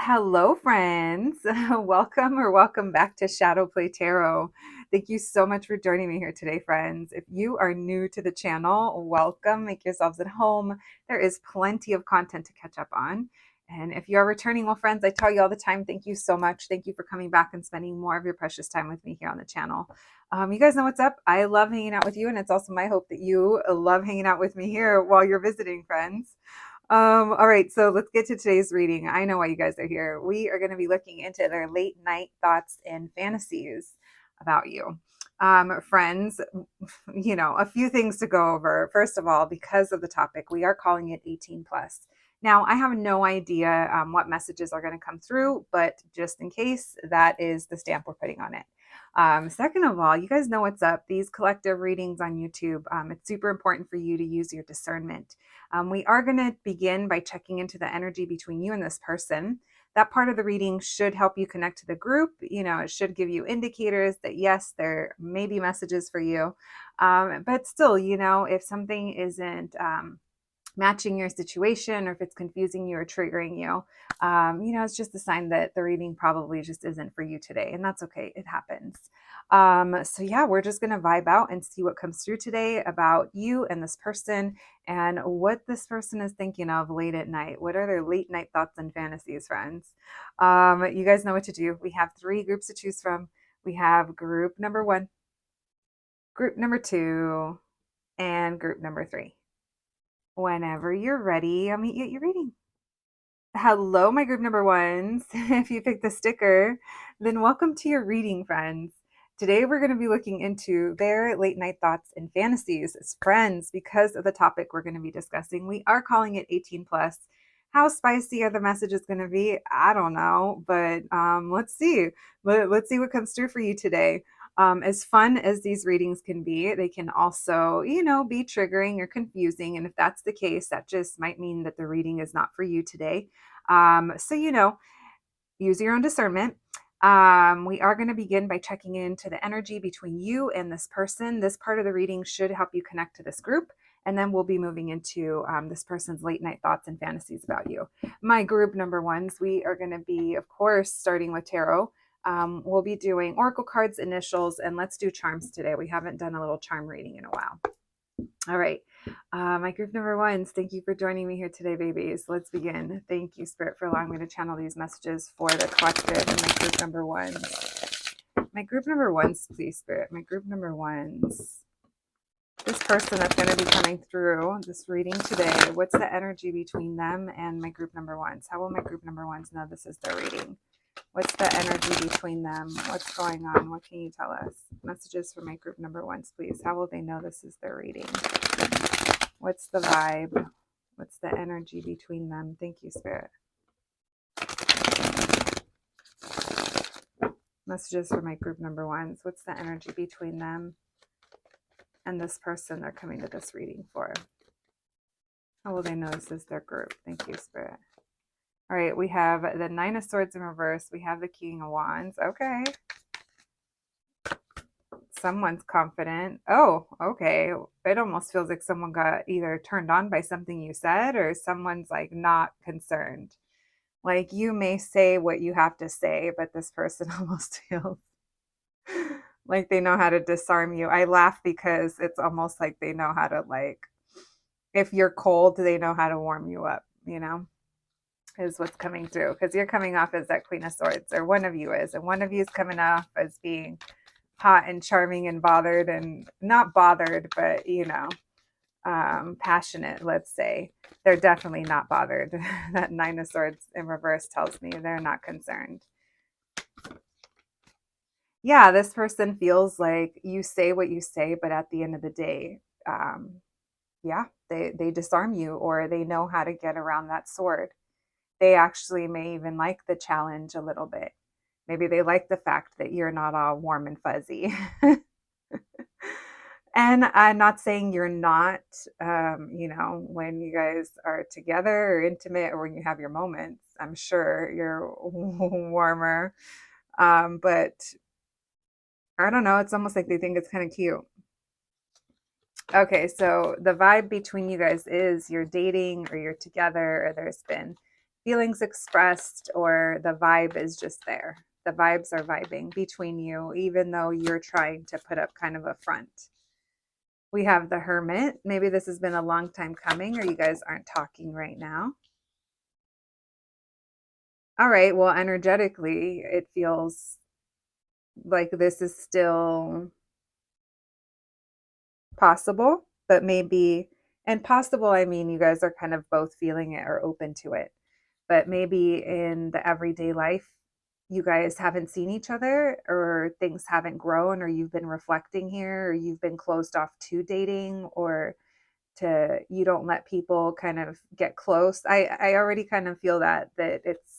Hello, friends. Welcome back to Shadow Play Tarot. Thank you so much for joining me here today, friends. If you are new to the channel, welcome. Make yourselves at home. There is plenty of content to catch up on. And if you are returning, well, friends, I tell you all the time, thank you so much. Thank you for coming back and spending more of your precious time with me here on the channel. You guys know what's up. I love hanging out with you, and it's also my hope that you love hanging out with me here while you're visiting, friends. All right, so let's get to today's reading. I know why you guys are here. We are going to be looking into their late night thoughts and fantasies about you. Friends, a few things to go over. First of all, because of the topic, we are calling it 18 plus. Now, I have no idea what messages are going to come through, but just in case, that is the stamp we're putting on it. Second of all, you guys know what's up. These collective readings on YouTube, it's super important for you to use your discernment. We are going to begin by checking into the energy between you and this person. That part of the reading should help you connect to the group. It should give you indicators that, yes, there may be messages for you. But still, if something isn't matching your situation, or if it's confusing you or triggering you, it's just a sign that the reading probably just isn't for you today. And that's okay. It happens. So yeah, we're just going to vibe out and see what comes through today about you and this person and what this person is thinking of late at night. What are their late night thoughts and fantasies, friends? You guys know what to do. We have three groups to choose from. We have group number one, group number two, and group number three. Whenever you're ready, I'll meet you at your reading. Hello, my group number ones. If you picked the sticker, then welcome to your reading, friends. Today, we're going to be looking into their late night thoughts and fantasies as friends. Because of the topic we're going to be discussing, we are calling it 18 plus. How spicy are the messages going to be? I don't know, but let's see. Let's see what comes through for you today. As fun as these readings can be, they can also, be triggering or confusing. And if that's the case, that just might mean that the reading is not for you today. So, use your own discernment. We are going to begin by checking into the energy between you and this person. This part of the reading should help you connect to this group. And then we'll be moving into this person's late night thoughts and fantasies about you. My group number ones, we are going to be, of course, starting with tarot. We'll be doing oracle cards, initials, and let's do charms today. We haven't done a little charm reading in a while. All right. My group number ones, thank you for joining me here today, babies. Let's begin. Thank you, Spirit, for allowing me to channel these messages for the collective and my group number ones. My group number ones, please, Spirit. My group number ones. This person that's going to be coming through this reading today, what's the energy between them and my group number ones? How will my group number ones know this is their reading? What's the energy between them? What's going on? What can you tell us? Messages for my group number ones, please. How will they know this is their reading? What's the vibe? What's the energy between them? Thank you, Spirit. Messages for my group number ones. What's the energy between them and this person they're coming to this reading for? How will they know this is their group? Thank you, Spirit. All right, we have the Nine of Swords in reverse. We have the King of Wands. Okay. Someone's confident. Oh, okay. It almost feels like someone got either turned on by something you said, or someone's like not concerned. Like, you may say what you have to say, but this person almost feels like they know how to disarm you. I laugh because it's almost like they know how to, like, if you're cold, they know how to warm you up, is what's coming through. Because you're coming off as that Queen of Swords, or one of you is. And one of you is coming off as being hot and charming and bothered, and not bothered, but, passionate, let's say. They're definitely not bothered. That Nine of Swords in reverse tells me they're not concerned. Yeah, this person feels like you say what you say, but at the end of the day, they disarm you, or they know how to get around that sword. They actually may even like the challenge a little bit. Maybe they like the fact that you're not all warm and fuzzy. And I'm not saying you're not, when you guys are together or intimate, or when you have your moments, I'm sure you're warmer. But I don't know. It's almost like they think it's kind of cute. Okay, so the vibe between you guys is you're dating, or you're together, or there's been feelings expressed, or the vibe is just there. The vibes are vibing between you, even though you're trying to put up kind of a front. We have the Hermit. Maybe this has been a long time coming, or you guys aren't talking right now. All right, well, energetically, it feels like this is still possible, but maybe, and possible, I mean, you guys are kind of both feeling it or open to it. But maybe in the everyday life, you guys haven't seen each other, or things haven't grown, or you've been reflecting here, or you've been closed off to dating, or to you don't let people kind of get close. I already kind of feel that it's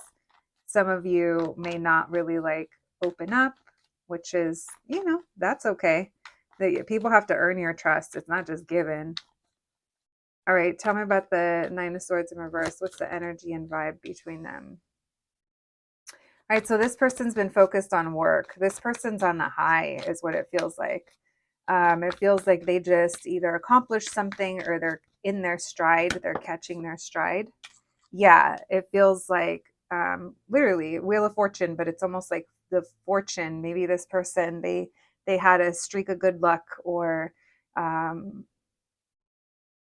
some of you may not really like open up, which is, that's okay. That people have to earn your trust. It's not just given. All right, tell me about the Nine of Swords in reverse. What's the energy and vibe between them? All right, so this person's been focused on work. This person's on the high, is what it feels like. It feels like they just either accomplished something, or they're in their stride, they're catching their stride. Yeah, it feels like literally Wheel of Fortune, but it's almost like the fortune. Maybe this person, they had a streak of good luck, or um,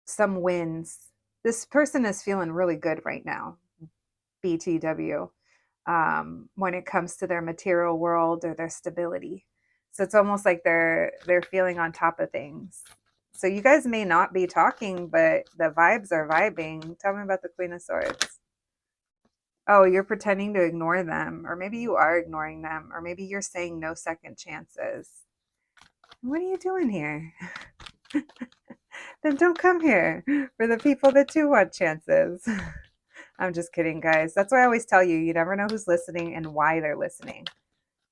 some wins. This person is feeling really good right now, BTW, when it comes to their material world or their stability. So it's almost like they're feeling on top of things. So you guys may not be talking, but the vibes are vibing. Tell me about the Queen of Swords. Oh, you're pretending to ignore them, or maybe you are ignoring them, or maybe you're saying no second chances. What are you doing here? Then don't come here for the people that do want chances. I'm just kidding, guys. That's why I always tell you, you never know who's listening and why they're listening.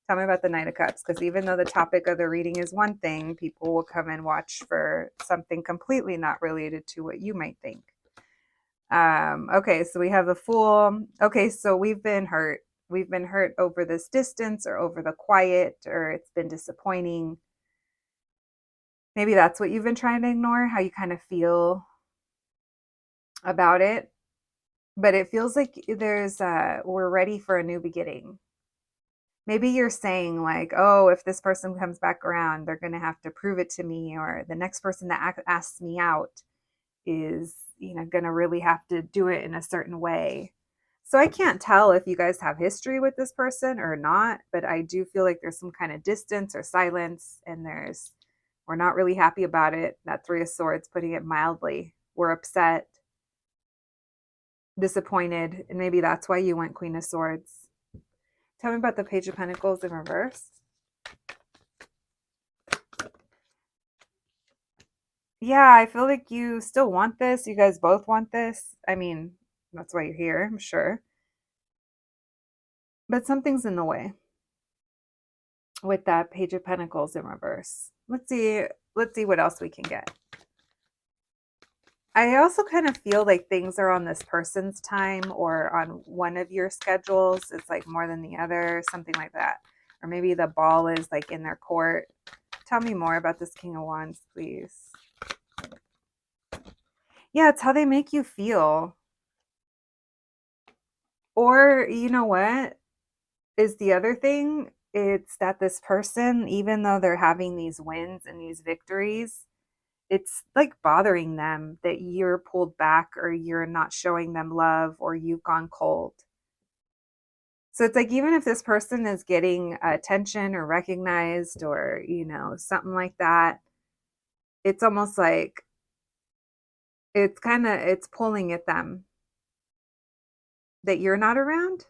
Tell me about the Knight of Cups, because even though the topic of the reading is one thing, people will come and watch for something completely not related to what you might think. Okay, so we have the Fool. Okay, so we've been hurt. We've been hurt over this distance, or over the quiet, or it's been disappointing. Maybe that's what you've been trying to ignore, how you kind of feel about it. But it feels like we're ready for a new beginning. Maybe you're saying like, oh, if this person comes back around, they're going to have to prove it to me, or the next person that asks me out is, going to really have to do it in a certain way. So I can't tell if you guys have history with this person or not, but I do feel like there's some kind of distance or silence, and we're not really happy about it. That Three of Swords, putting it mildly. We're upset, disappointed, and maybe that's why you went Queen of Swords. Tell me about the Page of Pentacles in reverse. Yeah, I feel like you still want this. You guys both want this. I mean, that's why you're here, I'm sure. But something's in the way with that Page of Pentacles in reverse. Let's see what else we can get. I also kind of feel like things are on this person's time, or on one of your schedules. It's like more than the other, something like that. Or maybe the ball is like in their court. Tell me more about this King of Wands, please. Yeah, it's how they make you feel. Or, you know what is the other thing? It's that this person, even though they're having these wins and these victories, it's like bothering them that you're pulled back, or you're not showing them love, or you've gone cold. So it's like, even if this person is getting attention or recognized, or, something like that, it's almost like it's pulling at them that you're not around.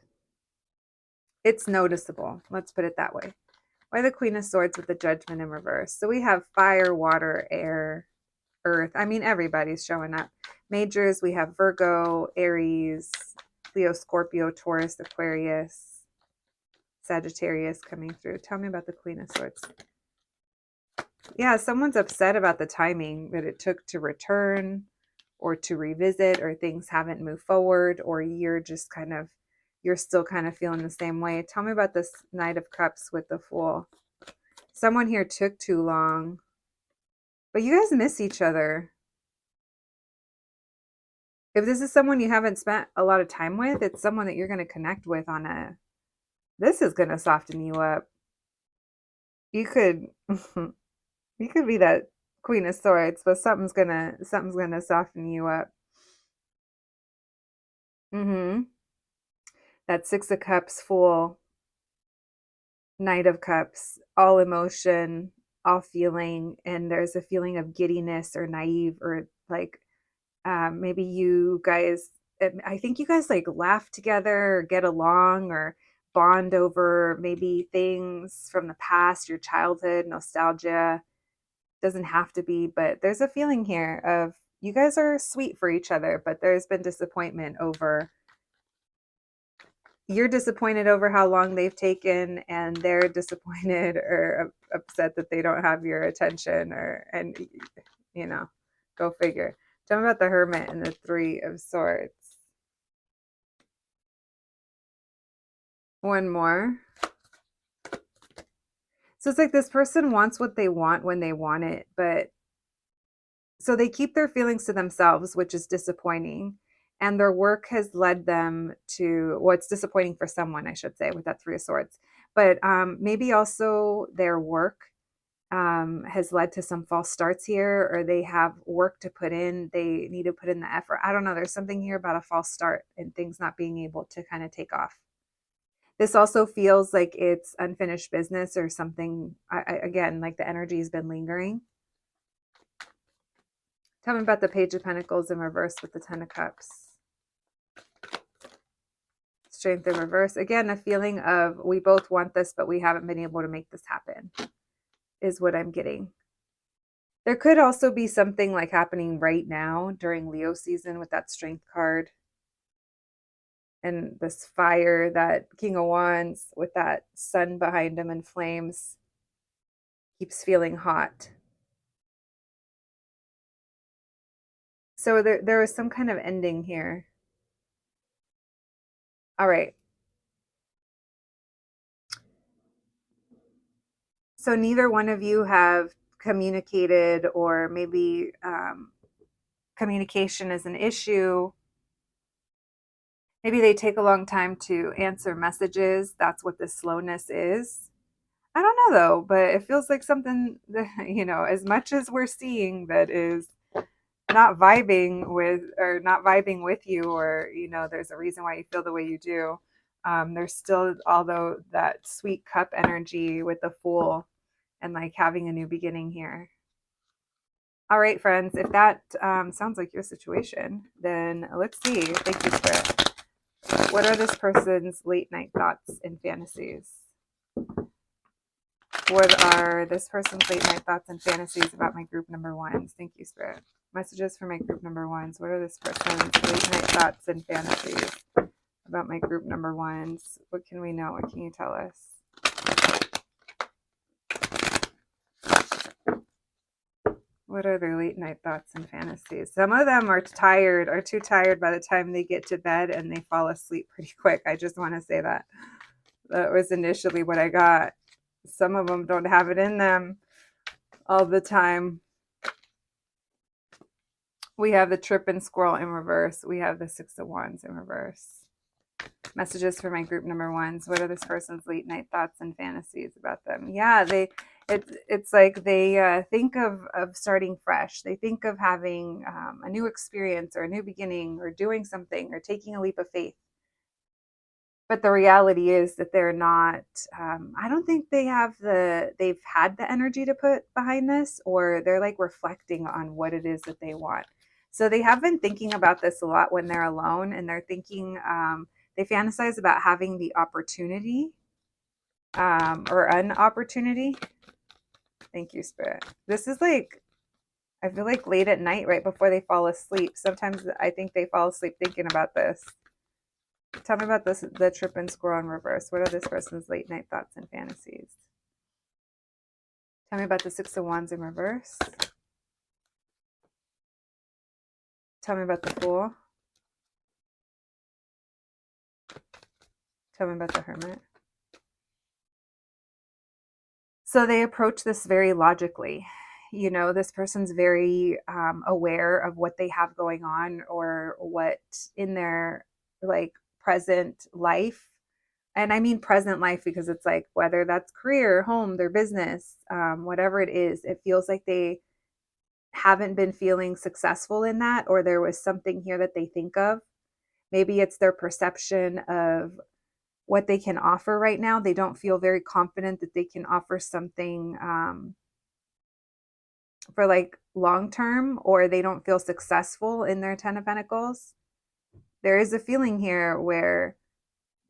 It's noticeable. Let's put it that way. Why the Queen of Swords with the Judgment in reverse? So we have fire, water, air, earth. I mean, everybody's showing up. Majors, we have Virgo, Aries, Leo, Scorpio, Taurus, Aquarius, Sagittarius coming through. Tell me about the Queen of Swords. Yeah, someone's upset about the timing that it took to return, or to revisit, or things haven't moved forward, or you're still kind of feeling the same way. Tell me about this Knight of Cups with the Fool. Someone here took too long, but you guys miss each other. If this is someone you haven't spent a lot of time with, it's someone that you're going to connect with on a, this is going to soften you up. You could, you could be that Queen of Swords, but something's gonna soften you up. Mm-hmm. That Six of Cups, Fool, Knight of Cups, all emotion, all feeling, and there's a feeling of giddiness or naive or like maybe you guys, I think you guys like laugh together or get along or bond over maybe things from the past, your childhood, nostalgia. Doesn't have to be, but there's a feeling here of you guys are sweet for each other, but there's been disappointment over, you're disappointed over how long they've taken and they're disappointed or upset that they don't have your attention or, and you know, go figure. Tell me about the Hermit and the Three of Swords. One more. So it's like this person wants what they want when they want it, but so they keep their feelings to themselves, which is disappointing. And their work has led them to, well, it's disappointing for someone, I should say, with that Three of Swords. But maybe also their work has led to some false starts here, or they have work to put in. They need to put in the effort. I don't know. There's something here about a false start and things not being able to kind of take off. This also feels like it's unfinished business or something. Again, like the energy has been lingering. Tell me about the Page of Pentacles in reverse with the Ten of Cups. Strength in reverse. Again, a feeling of we both want this, but we haven't been able to make this happen is what I'm getting. There could also be something like happening right now during Leo season with that Strength card. And this fire, that King of Wands with that sun behind him in flames keeps feeling hot. So there was some kind of ending here. All right. So neither one of you have communicated, or maybe communication is an issue. Maybe they take a long time to answer messages. That's what this slowness is. I don't know though, but it feels like something that, as much as we're seeing that is not vibing with, or not vibing with you, or there's a reason why you feel the way you do. There's still, although, that sweet cup energy with the Fool and like having a new beginning here. All right, friends, if that sounds like your situation, then let's see. Thank you, Spirit. What are this person's late night thoughts and fantasies? What are this person's late night thoughts and fantasies about my group number ones? Thank you, Spirit. Messages for my group number ones. What are this person's late night thoughts and fantasies about my group number ones? What can we know? What can you tell us? What are their late night thoughts and fantasies? Some of them are too tired by the time they get to bed, and they fall asleep pretty quick. I just want to say that. That was initially what I got. Some of them don't have it in them all the time. We have the Tripping Squirrel in reverse. We have the Six of Wands in reverse. Messages for my group number ones. What are this person's late night thoughts and fantasies about them? Yeah, it's like they think of starting fresh. They think of having a new experience or a new beginning or doing something or taking a leap of faith. But the reality is that they're not, I don't think they've had the energy to put behind this, or they're like reflecting on what it is that they want. So they have been thinking about this a lot when they're alone, and they're thinking, they fantasize about having the opportunity or an opportunity. Thank you, Spirit. This is like, I feel like late at night, right before they fall asleep. Sometimes I think they fall asleep thinking about this. Tell me about this, the Tripping Squirrel in reverse. What are this person's late night thoughts and fantasies? Tell me about the Six of Wands in reverse. Tell me about the Fool. Tell me about the Hermit. So they approach this very logically. This person's very aware of what they have going on, or what in their like present life. And I mean present life because it's like, whether that's career, home, their business, whatever it is, it feels like they haven't been feeling successful in that, or there was something here that they think of. Maybe it's their perception of what they can offer right now. They don't feel very confident that they can offer something for like long term, or they don't feel successful in their 10 of Pentacles. There is a feeling here where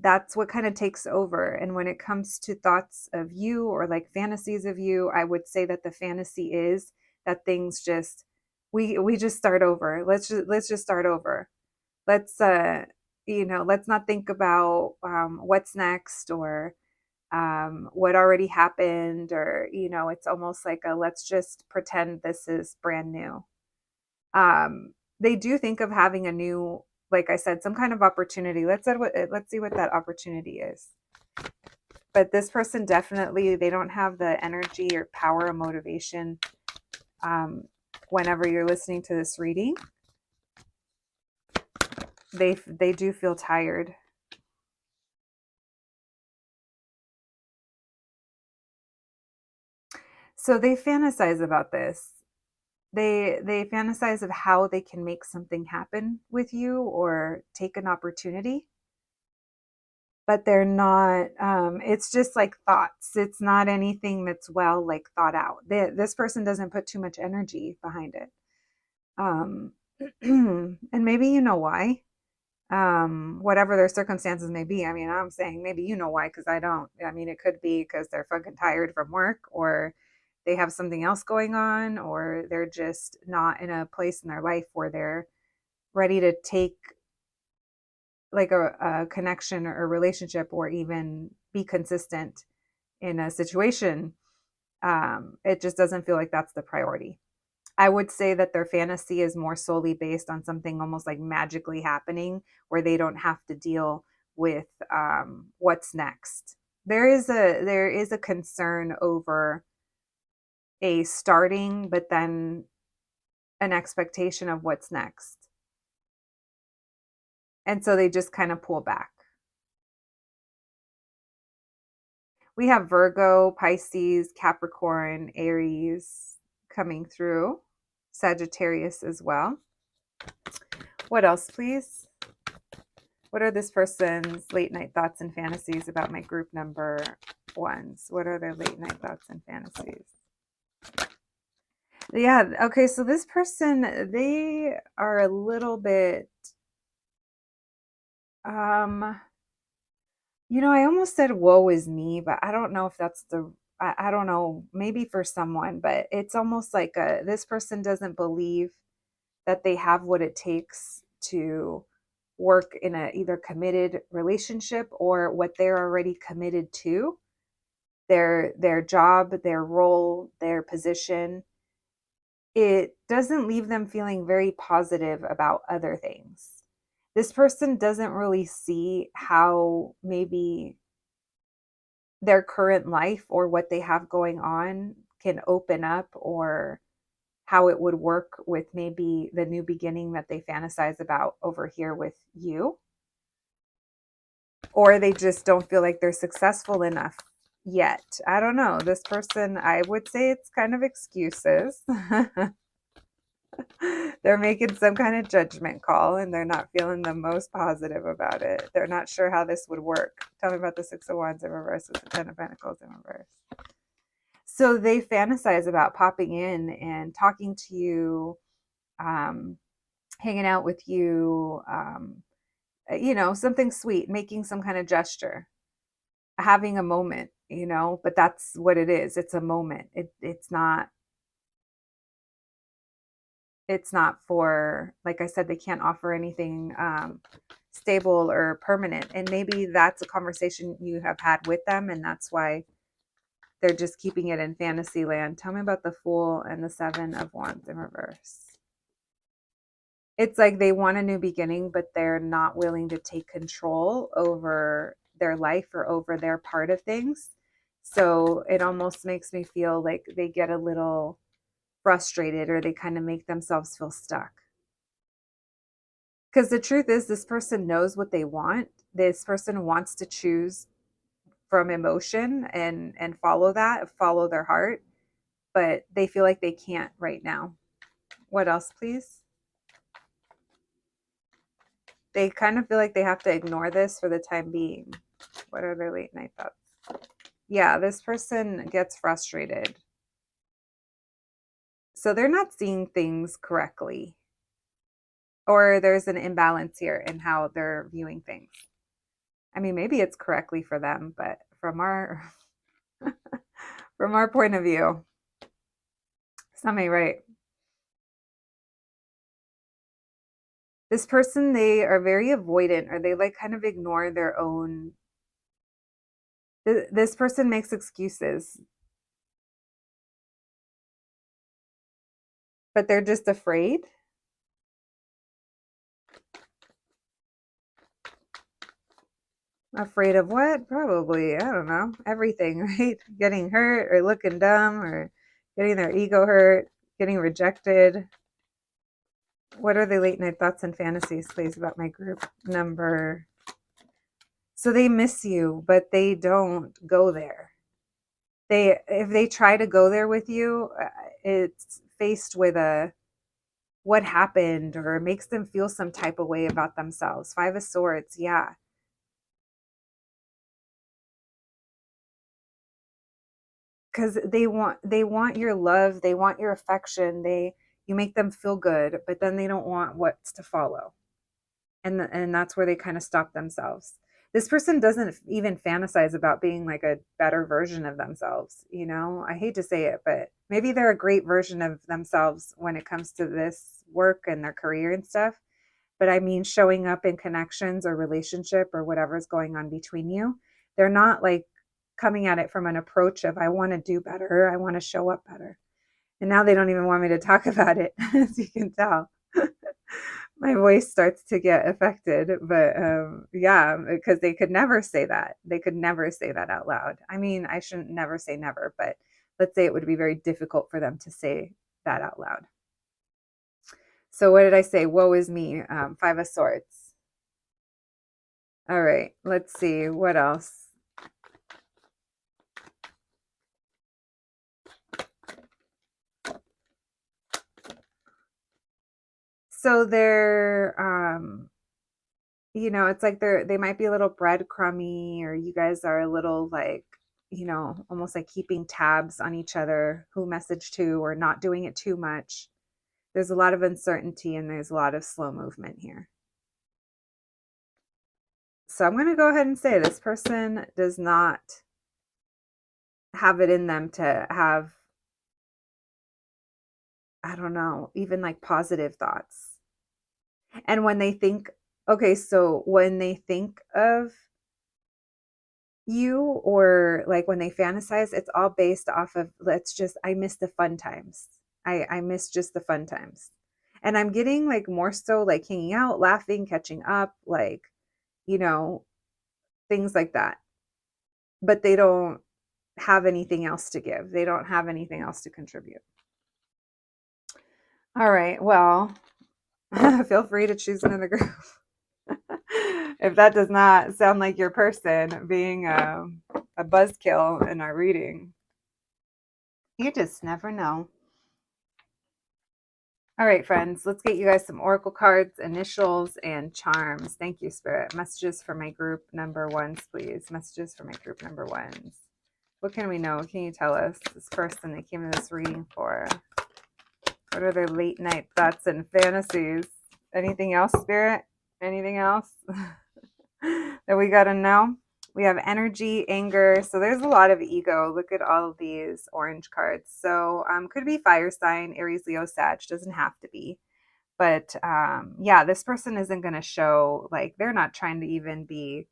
that's what kind of takes over. And when it comes to thoughts of you, or like fantasies of you, I would say that the fantasy is that things just, we just start over. Let's just start over. Let's let's not think about what's next, or what already happened, or it's almost like a, let's just pretend this is brand new. They do think of having a new, like I said, some kind of opportunity. Let's see what that opportunity is. But this person definitely, they don't have the energy or power or motivation whenever you're listening to this reading. They do feel tired. So they fantasize about this. They fantasize of how they can make something happen with you, or take an opportunity, but they're not, it's just like thoughts. It's not anything that's well like thought out. This person doesn't put too much energy behind it. And maybe you know why. Whatever their circumstances may be. I mean, I'm saying maybe you know why, because I don't. I mean, it could be because they're fucking tired from work, or they have something else going on, or they're just not in a place in their life where they're ready to take like a connection or a relationship, or even be consistent in a situation. It just doesn't feel like that's the priority. I would say that their fantasy is more solely based on something almost like magically happening, where they don't have to deal with what's next. There is a concern over a starting, but then an expectation of what's next. And so they just kind of pull back. We have Virgo, Pisces, Capricorn, Aries coming through, Sagittarius as well. What else, please? What are this person's late night thoughts and fantasies about my group number ones? What are their late night thoughts and fantasies? Yeah, okay, so this person, they are a little bit, I almost said woe is me, but I don't know if that's I don't know, maybe for someone, but it's almost like this person doesn't believe that they have what it takes to work in a either committed relationship, or what they're already committed to, their job, their role, their position. It doesn't leave them feeling very positive about other things. This person doesn't really see how maybe their current life, or what they have going on, can open up, or how it would work with maybe the new beginning that they fantasize about over here with you. Or they just don't feel like they're successful enough yet. I don't know. This person, I would say it's kind of excuses. They're making some kind of judgment call, and they're not feeling the most positive about it. They're not sure how this would work. Tell me about the Six of Wands in reverse with the Ten of Pentacles in reverse. So they fantasize about popping in and talking to you, hanging out with you, something sweet, making some kind of gesture, having a moment, but that's what it is. It's a moment. It's not for, like I said, they can't offer anything stable or permanent. And maybe that's a conversation you have had with them, and that's why they're just keeping it in fantasy land. Tell me about the Fool and the Seven of Wands in reverse. It's like they want a new beginning, but they're not willing to take control over their life, or over their part of things. So it almost makes me feel like they get a little frustrated, or they kind of make themselves feel stuck. Because the truth is, this person knows what they want. This person wants to choose from emotion and follow that, follow their heart, but they feel like they can't right now. What else, please? They kind of feel like they have to ignore this for the time being. What are their late night thoughts? Yeah, this person gets frustrated. So they're not seeing things correctly, or there's an imbalance here in how they're viewing things. I mean, maybe it's correctly for them, but from our from our point of view, it's not me, right? This person, they are very avoidant, or they like kind of ignore their own. This person makes excuses, but they're just afraid. Afraid of what? Probably, I don't know, everything, right? Getting hurt, or looking dumb, or getting their ego hurt, getting rejected. What are the late night thoughts and fantasies, please, about my group number? So they miss you, but they don't go there. If they try to go there with you, it's faced with a what happened, or makes them feel some type of way about themselves. Five of Swords, yeah. Because they want your love, they want your affection, you make them feel good, but then they don't want what's to follow, and that's where they kind of stop themselves. This person doesn't even fantasize about being like a better version of themselves. I hate to say it, but maybe they're a great version of themselves when it comes to this work and their career and stuff. But I mean, showing up in connections or relationship or whatever's going on between you, they're not like coming at it from an approach of, I want to do better, I want to show up better. And now they don't even want me to talk about it, as you can tell. My voice starts to get affected, but yeah, because they could never say that. They could never say that out loud. I mean, I shouldn't never say never, but let's say it would be very difficult for them to say that out loud. So what did I say? Woe is me. Five of Swords. All right, let's see what else. So they're it's like they might be a little breadcrumby, or you guys are a little like, almost like keeping tabs on each other, who message to, or not doing it too much. There's a lot of uncertainty, and there's a lot of slow movement here. So I'm going to go ahead and say this person does not have it in them to have, I don't know, even like positive thoughts. And when they think, okay, so when they think of you, or like when they fantasize, it's all based off of, I miss the fun times. I miss just the fun times. And I'm getting like more so like hanging out, laughing, catching up, like, you know, things like that. But they don't have anything else to give. They don't have anything else to contribute. All right. Well, feel free to choose another group. If that does not sound like your person, being a buzzkill in our reading, you just never know. All right, friends, let's get you guys some oracle cards, initials, and charms. Thank you, Spirit. Messages for my group number ones, please. Messages for my group number ones. What can we know? What can you tell us? This person they came to this reading for. What are their late night thoughts and fantasies? Anything else, Spirit? Anything else that we got to know? We have energy, anger. So there's a lot of ego. Look at all of these orange cards. So could be fire sign, Aries, Leo, Sag. Doesn't have to be. But yeah, this person isn't going to show, like, they're not trying to even be,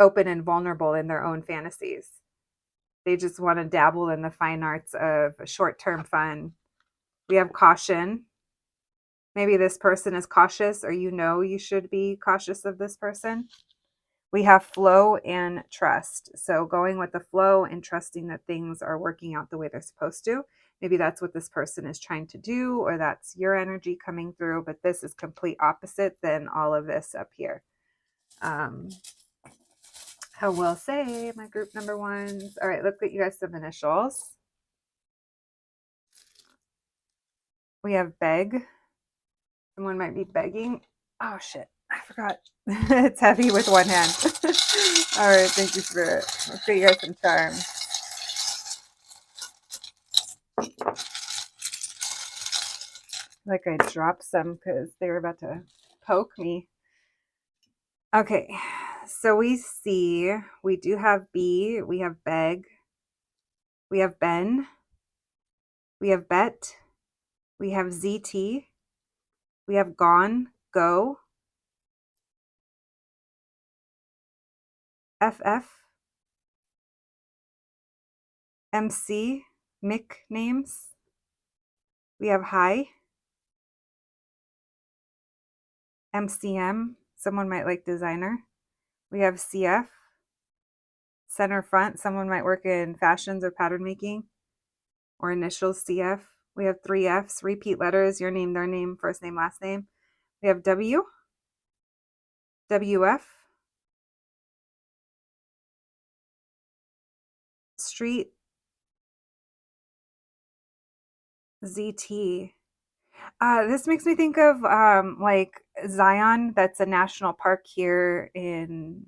open and vulnerable in their own fantasies. They just want to dabble in the fine arts of short-term fun. We have caution. Maybe this person is cautious, or you should be cautious of this person. We have flow and trust. So going with the flow and trusting that things are working out the way they're supposed to. Maybe that's what this person is trying to do, or that's your energy coming through, but this is complete opposite than all of this up here. Um, I will say my group number ones. All right, let's get you guys some initials. We have beg. Someone might be begging. Oh shit, I forgot. It's heavy with one hand. All right, thank you, Spirit. Let's get you guys some charms. Like I dropped some because they were about to poke me. Okay, so we do have B, we have beg, we have Ben, we have bet, we have ZT, we have gone, go, FF, MC, Mick names, we have hi, MCM, someone might like designer, we have CF, center front, someone might work in fashions or pattern making, or initials CF. We have 3 Fs, repeat letters, your name, their name, first name, last name. We have W, WF, street, ZT. This makes me think of like Zion. That's a national park here in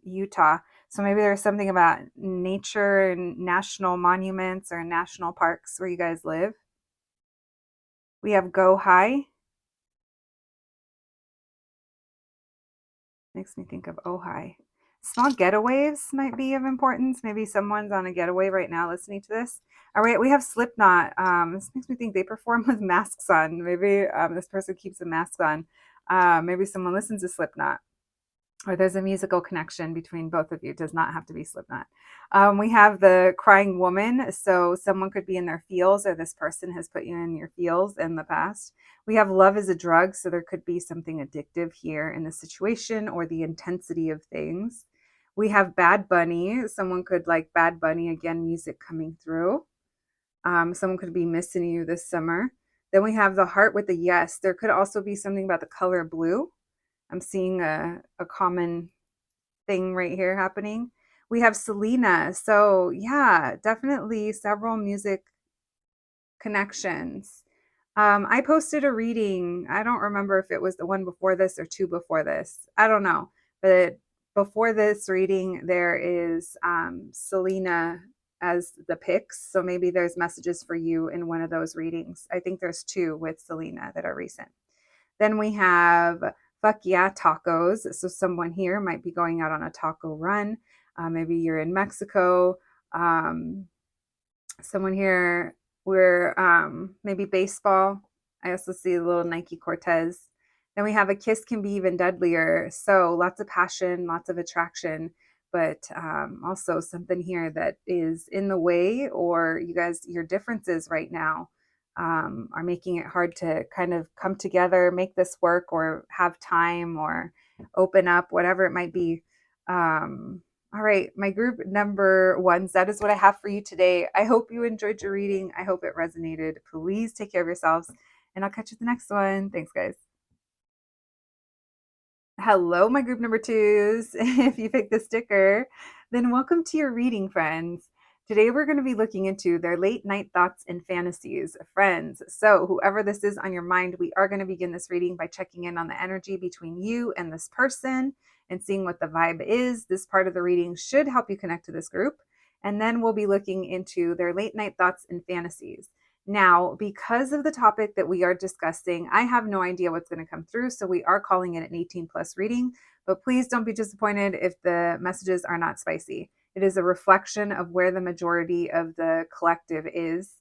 Utah. So maybe there's something about nature and national monuments or national parks where you guys live. We have Go High. Makes me think of Ojai. Small getaways might be of importance. Maybe someone's on a getaway right now listening to this. All right, we have Slipknot. This makes me think they perform with masks on. Maybe this person keeps a mask on. Maybe someone listens to Slipknot, or there's a musical connection between both of you. It does not have to be Slipknot. We have the crying woman. So someone could be in their feels, or this person has put you in your feels in the past. We have love is a drug. So there could be something addictive here in the situation or the intensity of things. We have Bad Bunny. Someone could like Bad Bunny, again, music coming through. Someone could be missing you this summer. Then we have the heart with the yes. There could also be something about the color blue. I'm seeing a common thing right here happening. We have Selena. So, yeah, definitely several music connections. I posted a reading. I don't remember if it was the one before this or two before this. I don't know. But before this reading, there is Selena as the picks. So maybe there's messages for you in one of those readings. I think there's two with Selena that are recent. Then we have fuck yeah tacos. So someone here might be going out on a taco run. Maybe you're in Mexico. Someone here, we're maybe baseball. I also see a little Nike Cortez. Then we have a kiss can be even deadlier. So lots of passion, lots of attraction, but also something here that is in the way, or you guys, your differences right now are making it hard to kind of come together, make this work, or have time, or open up, whatever it might be. All right, my group number ones, that is what I have for you today. I hope you enjoyed your reading. I hope it resonated. Please take care of yourselves, and I'll catch you at the next one. Thanks, guys. Hello, my group number twos. If you picked the sticker, then welcome to your reading, friends. Today, we're going to be looking into their late night thoughts and fantasies, friends. So, whoever this is on your mind, we are going to begin this reading by checking in on the energy between you and this person and seeing what the vibe is. This part of the reading should help you connect to this group. And then we'll be looking into their late night thoughts and fantasies. Now, because of the topic that we are discussing, I have no idea what's going to come through. So we are calling it an 18 plus reading, but please don't be disappointed if the messages are not spicy. It is a reflection of where the majority of the collective is.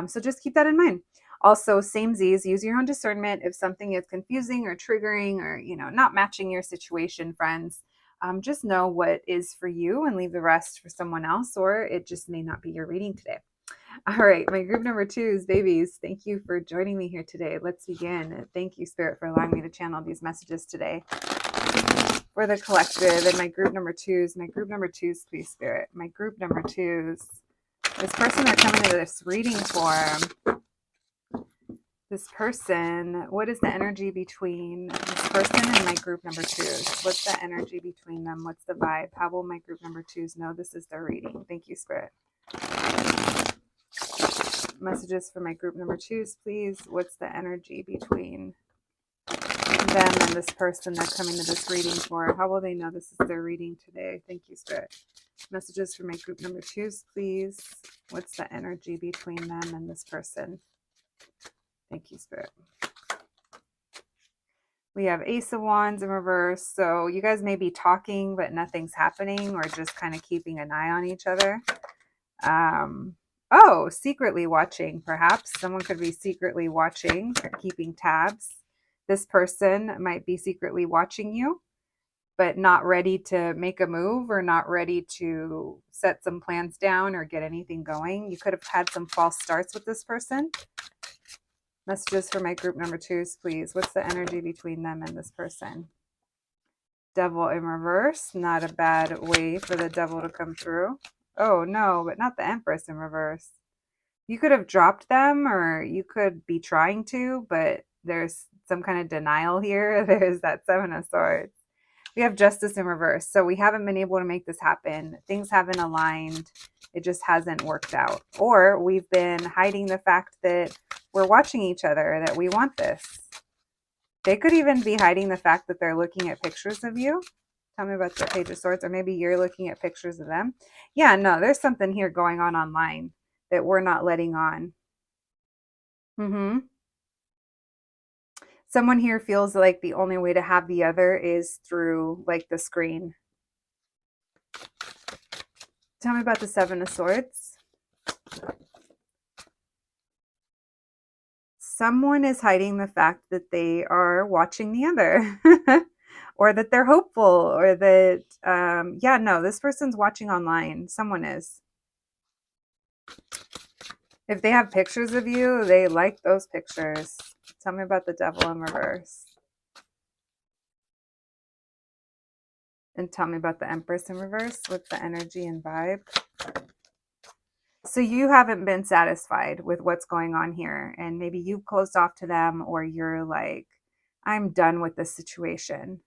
So just keep that in mind. Also, same Z's, use your own discernment. If something is confusing or triggering or, not matching your situation, friends, just know what is for you and leave the rest for someone else, or it just may not be your reading today. All right, my group number twos, babies, thank you for joining me here today. Let's begin. Thank you, Spirit, for allowing me to channel these messages today. For the collective and my group number twos. My group number twos, please, Spirit. My group number twos. This person they're coming to this reading for. This person, what is the energy between this person and my group number twos? What's the energy between them? What's the vibe? How will my group number twos know this is their reading? Thank you, Spirit. Messages for my group number twos, please. What's the energy between them and this person they're coming to this reading for? How will they know this is their reading today? Thank you, Spirit. Messages for my group number twos, please. What's the energy between them and this person? Thank you, Spirit. We have Ace of Wands in reverse. So you guys may be talking, but nothing's happening, or just kind of keeping an eye on each other. Oh, secretly watching, perhaps. Someone could be secretly watching or keeping tabs. This person might be secretly watching you, but not ready to make a move or not ready to set some plans down or get anything going. You could have had some false starts with this person. Messages for my group number twos, please. What's the energy between them and this person? Devil in reverse. Not a bad way for the devil to come through. Oh, no, but not the Empress in reverse. You could have dropped them, or you could be trying to, but there's some kind of denial here. There's that Seven of Swords. We have Justice in reverse. So we haven't been able to make this happen. Things haven't aligned. It just hasn't worked out. Or we've been hiding the fact that we're watching each other, that we want this. They could even be hiding the fact that they're looking at pictures of you. Tell me about the Page of Swords, or maybe you're looking at pictures of them. Yeah, no, there's something here going on online that we're not letting on. Someone here feels like the only way to have the other is through like the screen. Tell me about the Seven of Swords. Someone is hiding the fact that they are watching the other. Or that they're hopeful, or that, yeah, no, this person's watching online. Someone is. If they have pictures of you, they like those pictures. Tell me about the Devil in reverse. And tell me about the Empress in reverse. What's the energy and vibe? So you haven't been satisfied with what's going on here. And maybe you've closed off to them, or you're like, I'm done with this situation.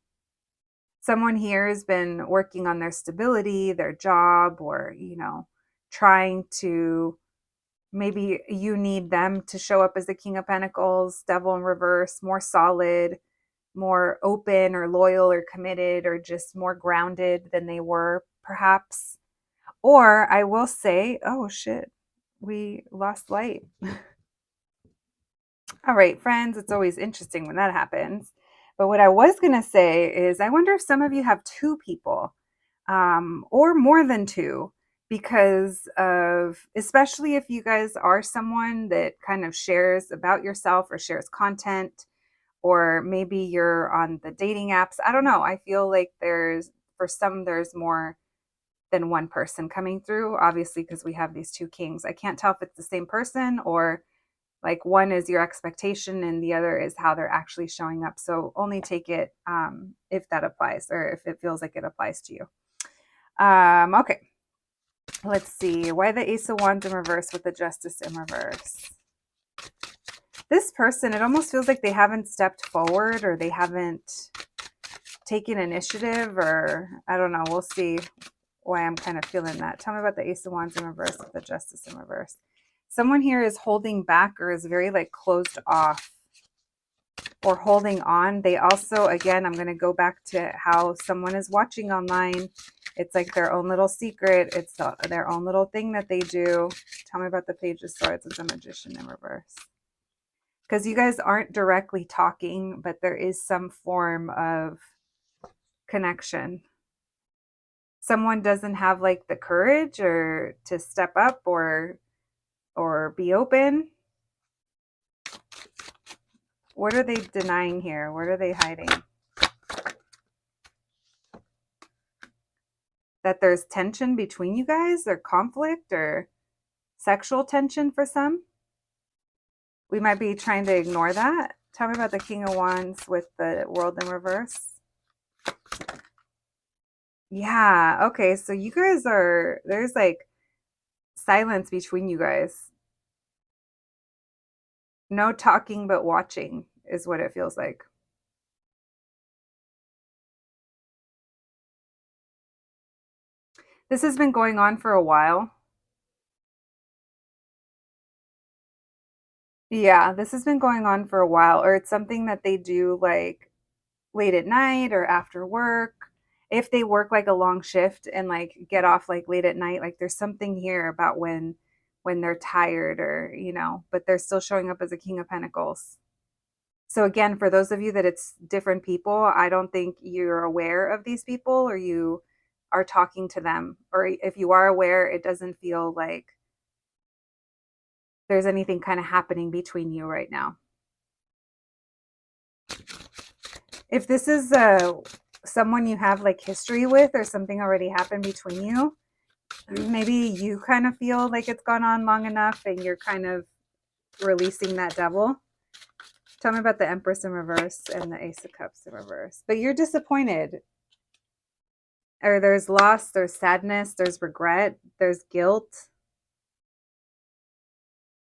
Someone here has been working on their stability, their job, or, you know, trying to, maybe you need them to show up as the King of Pentacles, Devil in reverse, more solid, more open or loyal or committed, or just more grounded than they were, perhaps. Or I will say, oh shit, we lost light. All right, friends, it's always interesting when that happens. But what I was going to say is, I wonder if some of you have two people, or more than two, because of, especially if you guys are someone that kind of shares about yourself or shares content, or maybe you're on the dating apps. I don't know. I feel like for some, there's more than one person coming through, obviously, because we have these two kings. I can't tell if it's the same person, or like one is your expectation and the other is how they're actually showing up. So only take it if that applies, or if it feels like it applies to you. Okay, let's see. Why the Ace of Wands in reverse with the Justice in reverse? This person, it almost feels like they haven't stepped forward, or they haven't taken initiative, or I don't know. We'll see why I'm kind of feeling that. Tell me about the Ace of Wands in reverse with the Justice in reverse. Someone here is holding back, or is very like closed off, or holding on. They also, again, I'm going to go back to how someone is watching online. It's like their own little secret. It's their own little thing that they do. Tell me about the Page of Swords with the Magician in reverse. Because you guys aren't directly talking, but there is some form of connection. Someone doesn't have like the courage or to step up, or be open. What are they denying here? What are they hiding? That there's tension between you guys, or conflict, or sexual tension for some. We might be trying to ignore that. Tell me about the King of Wands with the World in reverse. Yeah. Okay. So you guys there's like silence between you guys. No talking, but watching is what it feels like. This has been going on for a while. Yeah, this has been going on for a while, or it's something that they do like late at night or after work. If they work like a long shift and like get off like late at night, like there's something here about when they're tired or, but they're still showing up as a King of Pentacles. So again, for those of you that it's different people, I don't think you're aware of these people or you are talking to them. Or if you are aware, it doesn't feel like there's anything kind of happening between you right now. If this is someone you have like history with or something already happened between you, maybe you kind of feel like it's gone on long enough and you're kind of releasing that devil. Tell me about the Empress in reverse and the Ace of Cups in reverse. But you're disappointed. Or there's loss, there's sadness, there's regret, there's guilt.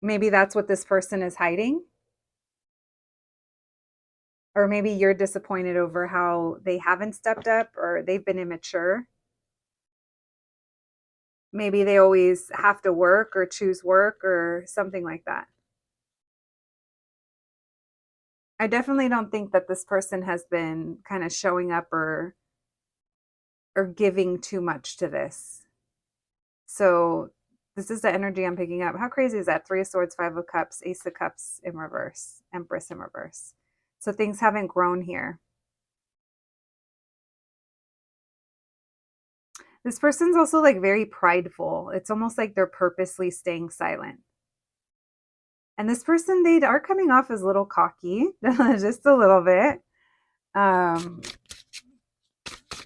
Maybe that's what this person is hiding. Or maybe you're disappointed over how they haven't stepped up or they've been immature. Maybe they always have to work or choose work or something like that. I definitely don't think that this person has been kind of showing up or giving too much to this. So this is the energy I'm picking up. How crazy is that? Three of Swords, Five of Cups, Ace of Cups in reverse, Empress in reverse. So things haven't grown here. This person's also like very prideful. It's almost like they're purposely staying silent. And this person, they are coming off as a little cocky, just a little bit. Um,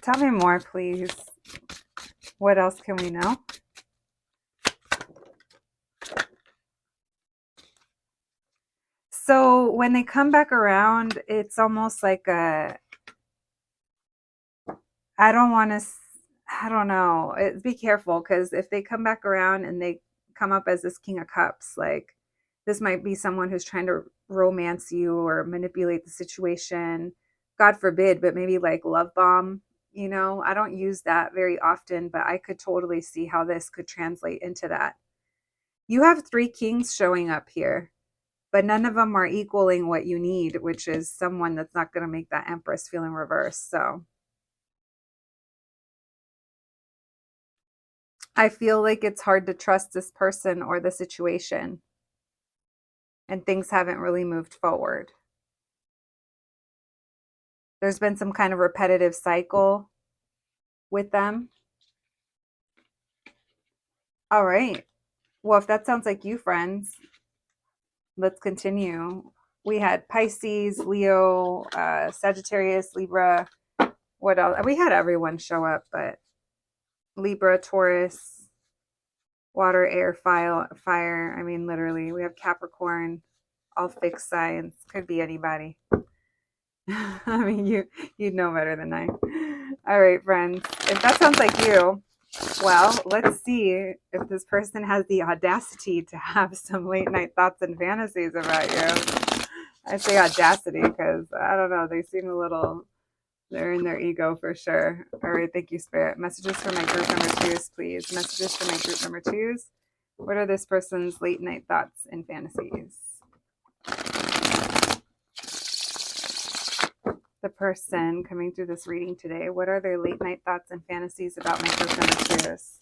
Tell me more, please. What else can we know? So when they come back around, it's almost like I don't want to, I don't know. Be careful because if they come back around and they come up as this King of Cups, like this might be someone who's trying to romance you or manipulate the situation. God forbid, but maybe like love bomb. I don't use that very often, but I could totally see how this could translate into that. You have three kings showing up here, but none of them are equaling what you need, which is someone that's not going to make that Empress feel in reverse. So I feel like it's hard to trust this person or the situation, and things haven't really moved forward. There's been some kind of repetitive cycle with them. All right. Well, if that sounds like you, friends, let's continue. We had Pisces, Leo, Sagittarius, Libra. What else? We had everyone show up, but Libra, Taurus, water, air, fire. I mean, literally, we have Capricorn, all fixed signs. Could be anybody. I mean, you'd know better than I. All right, friends. If that sounds like you, well, let's see if this person has the audacity to have some late night thoughts and fantasies about you. I say audacity because I don't know. They seem a little. They're in their ego for sure. All right, thank you, Spirit. Messages for my group number twos, please. Messages for my group number twos. What are this person's late night thoughts and fantasies? The person coming through this reading today, what are their late night thoughts and fantasies about my group number twos?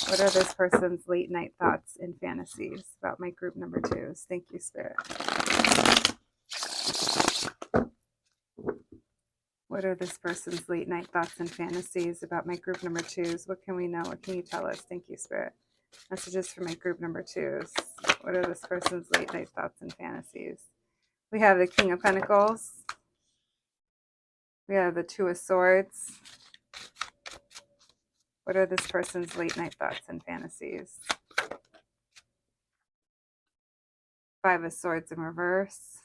What are this person's late night thoughts and fantasies about my group number twos? Thank you, Spirit. What are this person's late night thoughts and fantasies about my group number twos? What can we know? What can you tell us? Thank you, Spirit. Messages for my group number twos. What are this person's late night thoughts and fantasies? We have the King of Pentacles. We have the Two of Swords. What are this person's late night thoughts and fantasies? Five of Swords in reverse.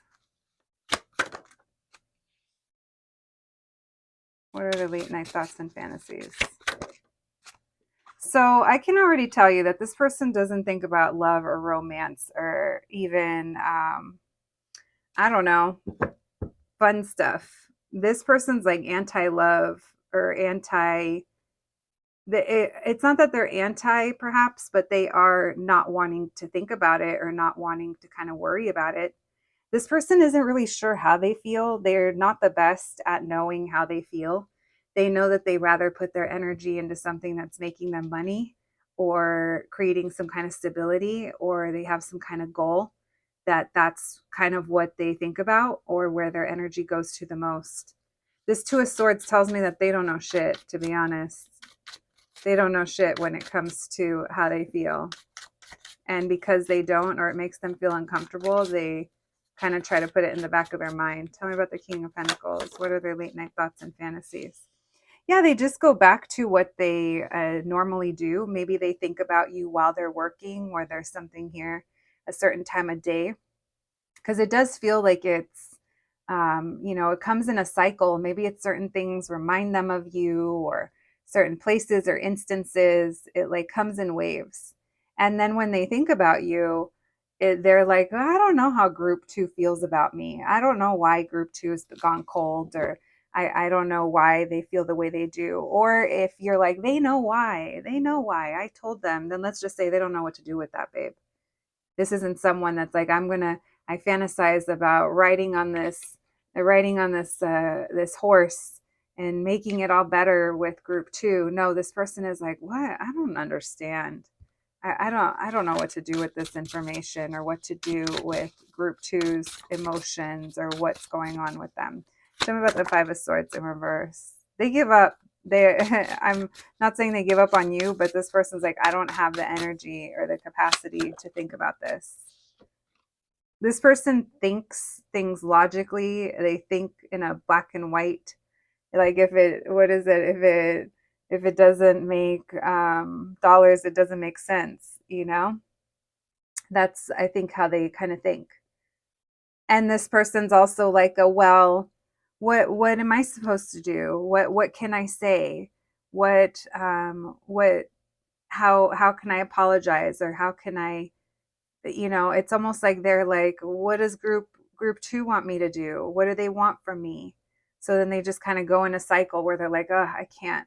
What are their late night thoughts and fantasies? So I can already tell you that this person doesn't think about love or romance or even, I don't know, fun stuff. This person's like anti-love or anti. It's not that they're anti, perhaps, but they are not wanting to think about it or not wanting to kind of worry about it. This person isn't really sure how they feel. They're not the best at knowing how they feel. They know that they rather put their energy into something that's making them money or creating some kind of stability, or they have some kind of goal that's kind of what they think about or where their energy goes to the most. This Two of Swords tells me that they don't know shit, to be honest. They don't know shit when it comes to how they feel. And because they don't, or it makes them feel uncomfortable, they kind of try to put it in the back of their mind. Tell me about the King of Pentacles. What are their late night thoughts and fantasies? Yeah, they just go back to what they normally do. Maybe they think about you while they're working, or there's something here a certain time of day, because it does feel like it's, it comes in a cycle. Maybe it's certain things remind them of you, or certain places or instances. It like comes in waves. And then when they think about you, they're like, I don't know how group two feels about me. I don't know why group two has gone cold, or I don't know why they feel the way they do. Or if you're like, they know why, I told them, then let's just say they don't know what to do with that, babe. This isn't someone that's like, I fantasize about this horse and making it all better with group two. No, this person is like, what? I don't understand. I don't know what to do with this information, or what to do with group two's emotions, or what's going on with them. Tell me about the Five of Swords in reverse. They give up. They I'm not saying they give up on you, but this person's like, I don't have the energy or the capacity to think about this. This person thinks things logically. They think in a black and white. Like, if it doesn't make dollars, it doesn't make sense. That's, I think, how they kind of think. And this person's also like, well, what am I supposed to do? What can I say? What how can I apologize, or how can I, it's almost like they're like, what does group two want me to do? What do they want from me? So then they just kind of go in a cycle where they're like, oh, I can't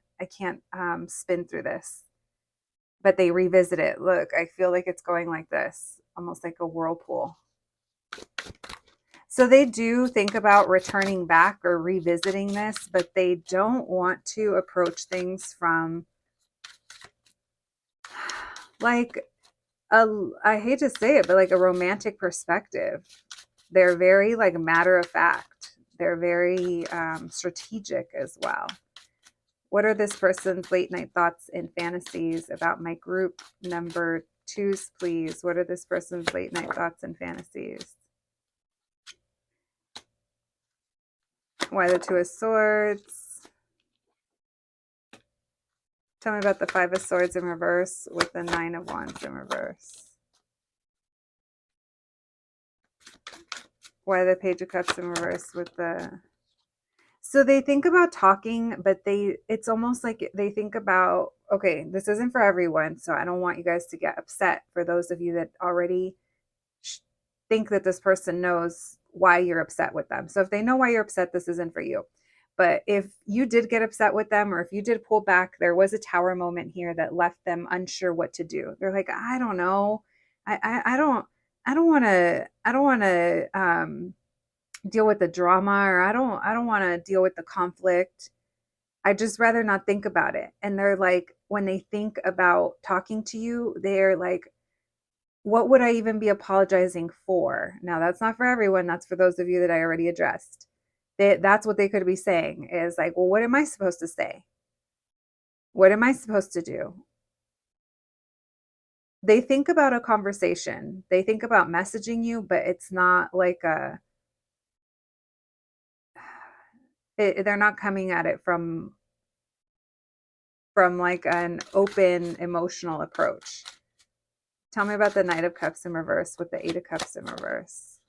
spin through this. But they revisit it. Look, I feel like it's going like this, almost like a whirlpool. So they do think about returning back or revisiting this, but they don't want to approach things from like I hate to say it, but like a romantic perspective. They're very like matter of fact. They're very strategic as well. What are this person's late night thoughts and fantasies about my group number twos, please? What are this person's late night thoughts and fantasies? Why the Two of Swords? Tell me about the Five of Swords in reverse with the Nine of Wands in reverse. Why the Page of Cups in reverse with the... So they think about talking, but it's almost like they think about, okay, this isn't for everyone, so I don't want you guys to get upset, for those of you that already think that this person knows why you're upset with them. So if they know why you're upset, this isn't for you. But if you did get upset with them, or if you did pull back, there was a tower moment here that left them unsure what to do. They're like, I don't know. I don't want to deal with the drama, or I don't want to deal with the conflict. I just rather not think about it. And they're like, when they think about talking to you, they're like, what would I even be apologizing for? Now, that's not for everyone. That's for those of you that I already addressed. That's what they could be saying, is like, well, what am I supposed to say? What am I supposed to do? They think about a conversation. They think about messaging you, but it's not like they're not coming at it from like an open emotional approach. Tell me about the Knight of Cups in reverse with the Eight of Cups in reverse.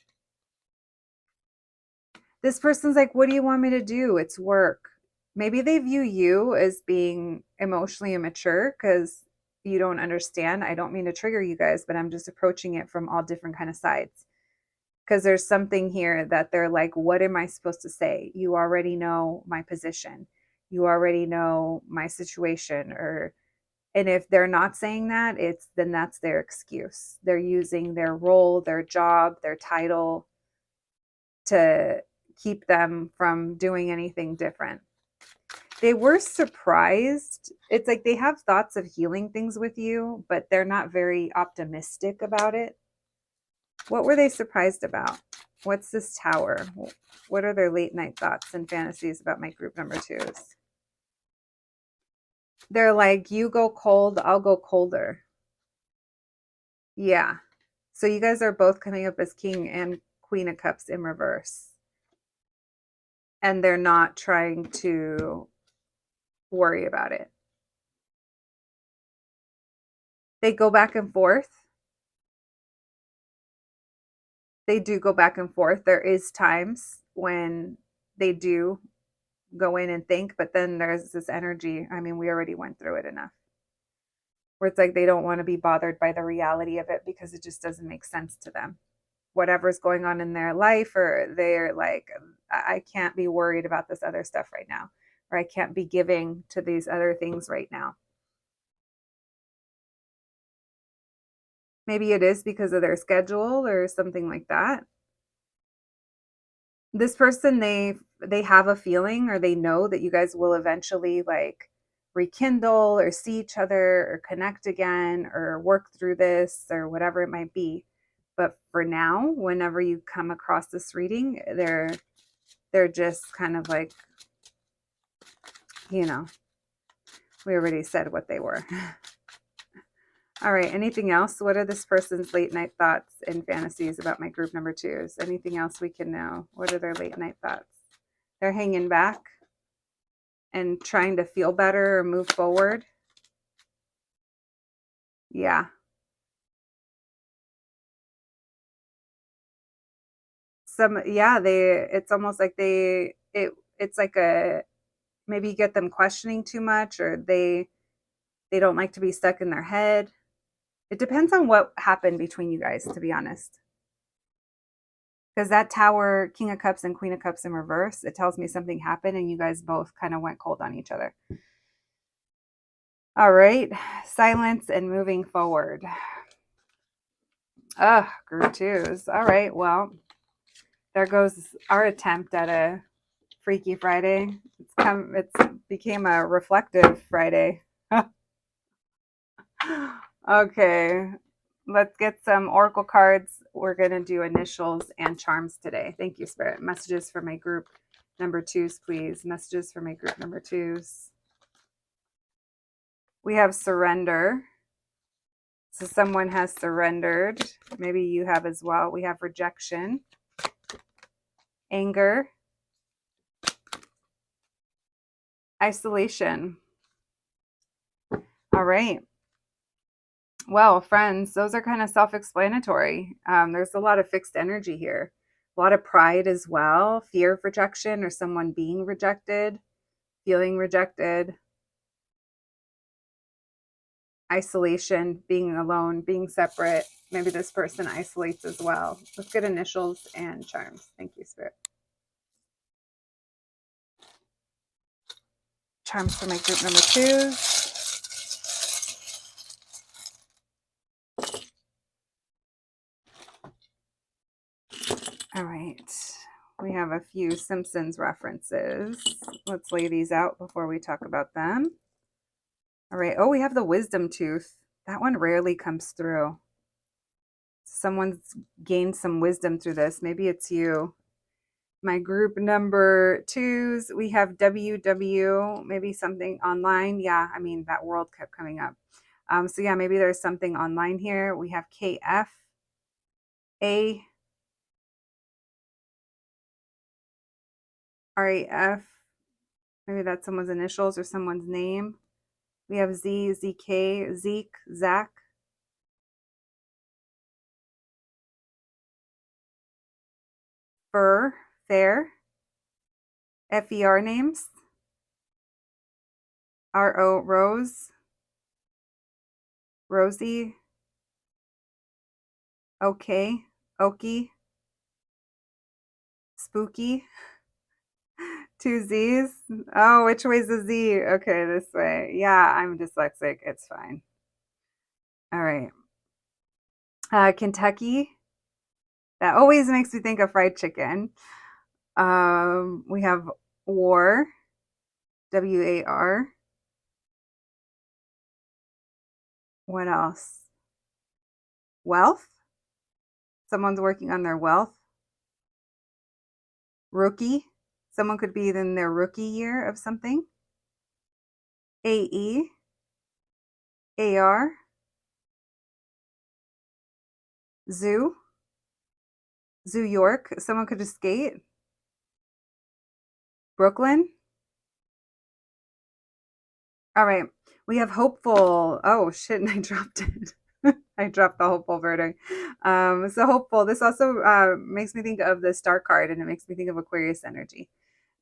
This person's like, what do you want me to do? It's work. Maybe they view you as being emotionally immature because you don't understand. I don't mean to trigger you guys, but I'm just approaching it from all different kind of sides. Because there's something here that they're like, what am I supposed to say? You already know my position. You already know my situation. And if they're not saying that, then that's their excuse. They're using their role, their job, their title to keep them from doing anything different. They were surprised. It's like they have thoughts of healing things with you, but they're not very optimistic about it. What were they surprised about? What's this tower? What are their late night thoughts and fantasies about my group number twos? They're like, you go cold, I'll go colder. Yeah. So you guys are both coming up as King and Queen of Cups in reverse. And they're not trying to worry about it. They go back and forth. They do go back and forth. There is times when they do go in and think, but then there's this energy. I mean, we already went through it enough. Where it's like they don't want to be bothered by the reality of it because it just doesn't make sense to them. Whatever's going on in their life, or they're like, I can't be worried about this other stuff right now, or I can't be giving to these other things right now. Maybe it is because of their schedule or something like that. This person, they have a feeling, or they know that you guys will eventually like rekindle or see each other or connect again or work through this or whatever it might be. But for now, whenever you come across this reading, they're just kind of like, you know, we already said what they were. All right, anything else? What are this person's late night thoughts and fantasies about my group number twos? Anything else we can know? What are their late night thoughts? They're hanging back and trying to feel better or move forward. Yeah. It's almost like it's like maybe you get them questioning too much, or they don't like to be stuck in their head. It depends on what happened between you guys, to be honest. Because that tower, King of Cups and Queen of Cups in reverse, it tells me something happened and you guys both kind of went cold on each other. All right, silence and moving forward. Group twos. All right, well, there goes our attempt at a Freaky Friday. It's became a reflective Friday. Okay, let's get some oracle cards. We're going to do initials and charms today. Thank you, Spirit. Messages for my group number twos, please. Messages for my group number twos. We have surrender. So someone has surrendered. Maybe you have as well. We have rejection, anger, isolation. All right. Well, friends, those are kind of self-explanatory. There's a lot of fixed energy here, a lot of pride as well, fear of rejection or someone being rejected, feeling rejected, isolation, being alone, being separate. Maybe this person isolates as well. Let's get initials and charms. Thank you, Spirit. Charms for my group number twos. All right. We have a few Simpsons references. Let's lay these out before we talk about them. All right. Oh, we have the wisdom tooth. That one rarely comes through. Someone's gained some wisdom through this. Maybe it's you. My group number twos, we have WW, maybe something online. Yeah, I mean, that world kept coming up. So yeah, maybe there's something online here. We have KF, A, RAF. Maybe that's someone's initials or someone's name. We have Z, ZK, Zeke, Zach. Fair, FER names. R-O, Rose, Rosie, okay, Okie, Spooky, two Z's. Oh, which way's the Z? Okay, this way. Yeah, I'm dyslexic. It's fine. All right. Kentucky. That always makes me think of fried chicken. We have war, WAR. What else? Wealth. Someone's working on their wealth. Rookie. Someone could be in their rookie year of something. AE, AR, Zoo, Zoo York. Someone could just skate. Brooklyn. All right. We have hopeful. Oh shit! And I dropped it. I dropped the hopeful verdict. So hopeful. This also makes me think of the star card, and it makes me think of Aquarius energy.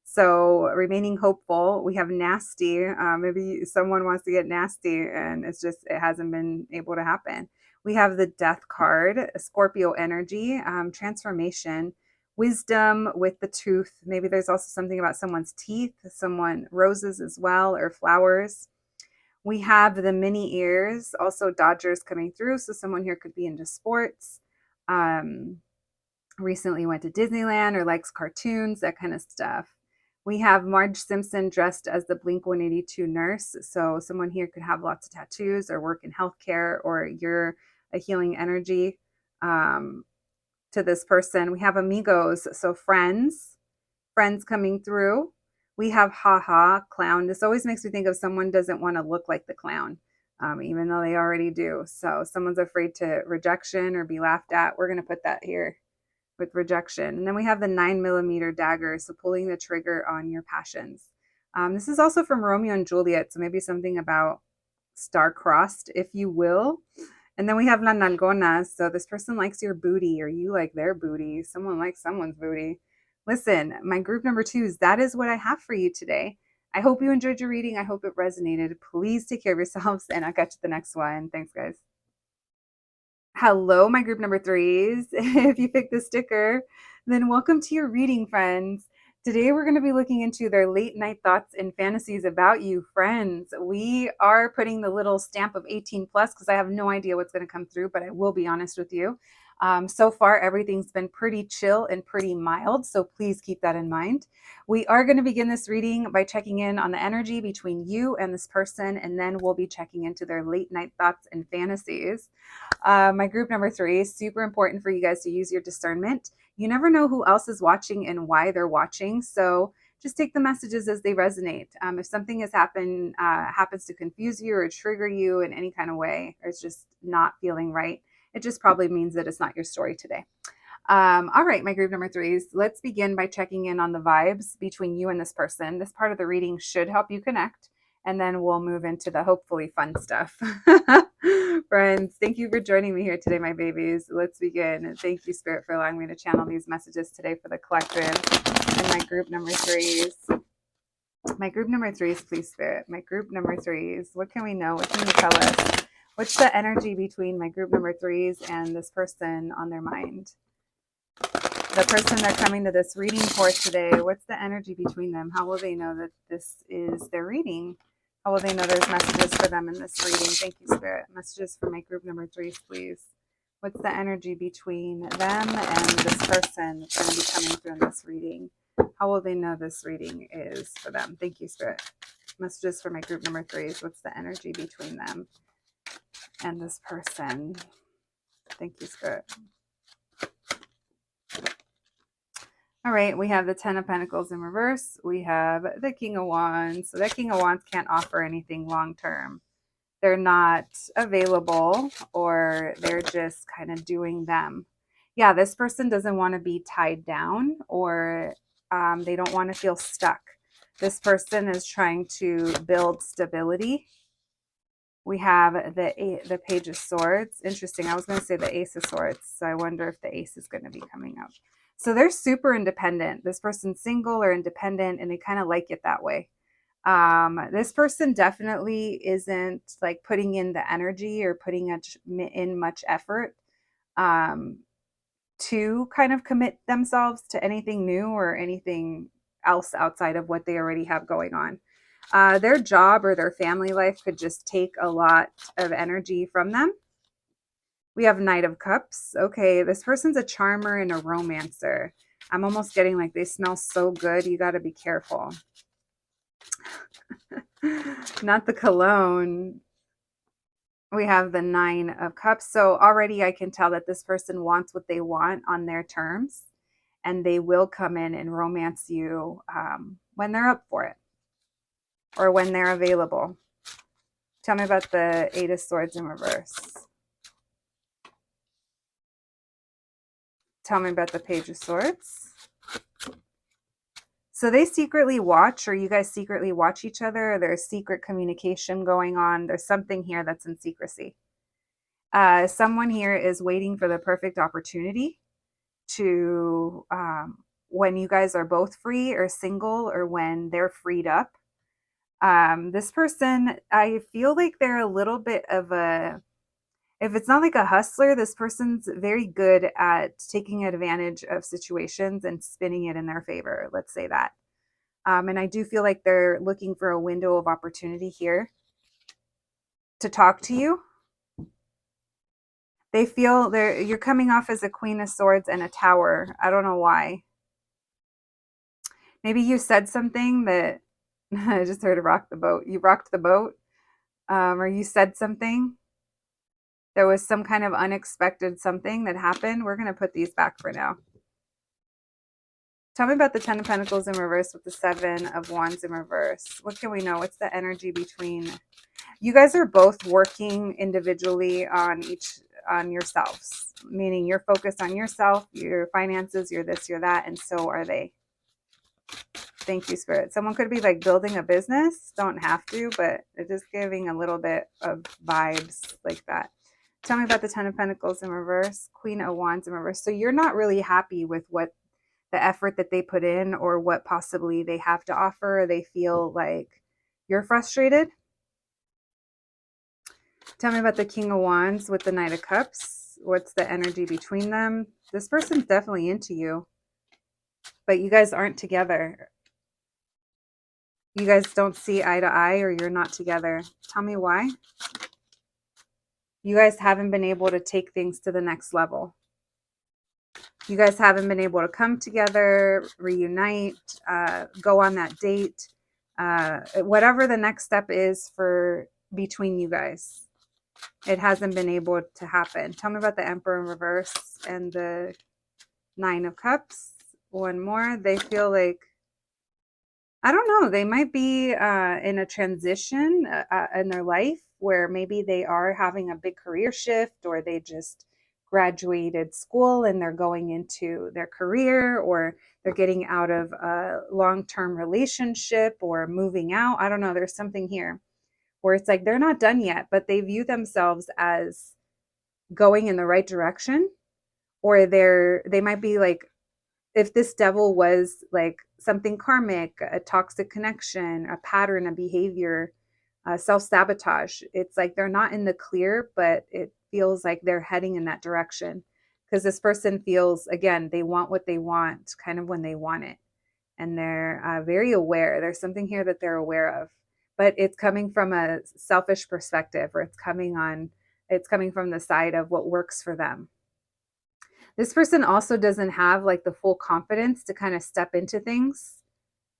So remaining hopeful. We have nasty. Maybe someone wants to get nasty, and it hasn't been able to happen. We have the death card, Scorpio energy, transformation, wisdom with the tooth. Maybe there's also something about someone's teeth, someone roses as well, or flowers. We have the mini ears, also Dodgers coming through. So someone here could be into sports. Um, Recently went to Disneyland or likes cartoons, that kind of stuff. We have Marge Simpson dressed as the Blink 182 nurse. So someone here could have lots of tattoos or work in healthcare, or you're a healing energy to this person. We have amigos, so friends coming through. We have haha, clown. This always makes me think of someone doesn't want to look like the clown, even though they already do. So someone's afraid to rejection or be laughed at. We're going to put that here with rejection. And then we have the 9mm dagger, so pulling the trigger on your passions. This is also from Romeo and Juliet, so maybe something about star-crossed, if you will. And then we have La Nalgona, so this person likes your booty, or you like their booty. Someone likes someone's booty. Listen, my group number 2s, that is what I have for you today. I hope you enjoyed your reading. I hope it resonated. Please take care of yourselves, and I'll catch you the next one. Thanks, guys. Hello, my group number 3s. If you picked the sticker, then welcome to your reading, friends. Today, we're going to be looking into their late night thoughts and fantasies about you, friends. We are putting the little stamp of 18 plus because I have no idea what's going to come through, but I will be honest with you. So far, everything's been pretty chill and pretty mild, so please keep that in mind. We are going to begin this reading by checking in on the energy between you and this person, and then we'll be checking into their late night thoughts and fantasies. My group number 3 is super important for you guys to use your discernment. You never know who else is watching and why they're watching, so just take the messages as they resonate. If something happens to confuse you or trigger you in any kind of way, or it's just not feeling right, it just probably means that it's not your story today. All right, my group number 3s, let's begin by checking in on the vibes between you and this person. This part of the reading should help you connect, and then we'll move into the hopefully fun stuff. Friends, thank you for joining me here today, my babies. Let's begin. And thank you, Spirit, for allowing me to channel these messages today for the collective and my group number 3s. My group number 3s, please, Spirit. My group number 3s. What can we know? What can you tell us? What's the energy between my group number 3s and this person on their mind? The person they're coming to this reading for today, what's the energy between them? How will they know that this is their reading? How will they know there's messages for them in this reading? Thank you, Spirit. Messages for my group number 3s, please. What's the energy between them and this person that's going to be coming through in this reading? How will they know this reading is for them? Thank you, Spirit. Messages for my group number 3s. What's the energy between them and this person? Thank you, Spirit. All right, we have the 10 of Pentacles in reverse. We have the King of Wands. So that King of Wands can't offer anything long-term. They're not available, or they're just kind of doing them. Yeah, this person doesn't want to be tied down, or they don't want to feel stuck. This person is trying to build stability. We have the Page of Swords. Interesting. I was going to say the Ace of Swords. So I wonder if the Ace is going to be coming up. So they're super independent. This person's single or independent, and they kind of like it that way. This person definitely isn't like putting in the energy or putting in much effort um, to kind of commit themselves to anything new or anything else outside of what they already have going on. Their job or their family life could just take a lot of energy from them. We have Knight of Cups. Okay, this person's a charmer and a romancer. I'm almost getting like they smell so good. You got to be careful. Not the cologne. We have the Nine of Cups. So already I can tell that this person wants what they want on their terms, and they will come in and romance you when they're up for it or when they're available. Tell me about the Eight of Swords in reverse. Tell me about the Page of Swords. So they secretly watch, or you guys secretly watch each other. There's secret communication going on. There's something here that's in secrecy. Someone here is waiting for the perfect opportunity to, when you guys are both free or single, or when they're freed up. This person, I feel like they're a little bit of a, if it's not like a hustler, this person's very good at taking advantage of situations and spinning it in their favor. Let's say that. And I do feel like they're looking for a window of opportunity here to talk to you. They feel you're coming off as a Queen of Swords and a Tower. I don't know why. Maybe you said something that I just heard a rock the boat. You rocked the boat, or you said something. There was some kind of unexpected something that happened. We're going to put these back for now. Tell me about the Ten of Pentacles in reverse with the Seven of Wands in reverse. What can we know? What's the energy between you guys? Are both working individually on yourselves, meaning you're focused on yourself, your finances, you're this, you're that, and so are they. Thank you, Spirit. Someone could be like building a business. Don't have to, but it's just giving a little bit of vibes like that. Tell me about the Ten of Pentacles in reverse, Queen of Wands in reverse. So you're not really happy with what the effort that they put in or what possibly they have to offer. They feel like you're frustrated. Tell me about the King of Wands with the Knight of Cups. What's the energy between them? This person's definitely into you, but you guys aren't together. You guys don't see eye to eye, or you're not together. Tell me why. You guys haven't been able to take things to the next level. You guys haven't been able to come together, reunite, go on that date, whatever the next step is for between you guys. It hasn't been able to happen. Tell me about the Emperor in reverse and the Nine of Cups. One more. They feel like, I don't know, they might be in a transition in their life where maybe they are having a big career shift, or they just graduated school and they're going into their career, or they're getting out of a long-term relationship or moving out. I don't know. There's something here where it's like they're not done yet, but they view themselves as going in the right direction, or they might be like, if this devil was like something karmic, a toxic connection, a pattern, a behavior, self-sabotage, it's like they're not in the clear, but it feels like they're heading in that direction, because this person feels, again, they want what they want kind of when they want it, and they're very aware. There's something here that they're aware of, but it's coming from a selfish perspective, or it's coming from the side of what works for them. This person also doesn't have like the full confidence to kind of step into things,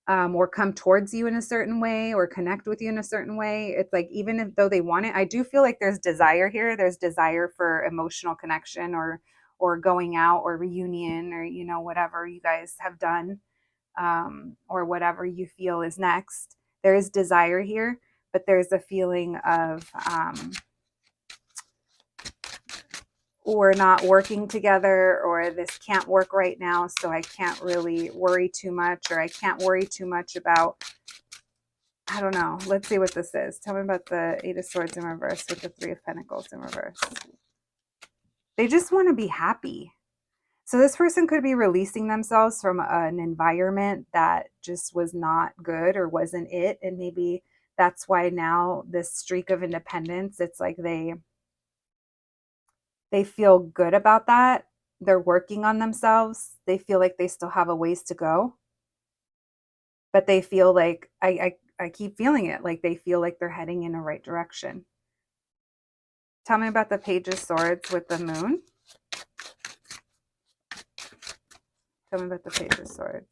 or come towards you in a certain way, or connect with you in a certain way. It's like, even if though they want it, I do feel like there's desire here. There's desire for emotional connection, or going out, or reunion, or whatever you guys have done, or whatever you feel is next. There is desire here, but there's a feeling of we're not working together, or this can't work right now, so I can't really worry too much, or I can't worry too much about, I don't know. Let's see what this is. Tell me about the Eight of Swords in reverse with the Three of Pentacles in reverse. They just want to be happy. So this person could be releasing themselves from an environment that just was not good or wasn't it. And maybe that's why now this streak of independence, it's like they feel good about that. They're working on themselves. They feel like they still have a ways to go, but they feel like I keep feeling it. Like they feel like they're heading in the right direction. Tell me about the Page of Swords with the moon. Tell me about the Page of Swords.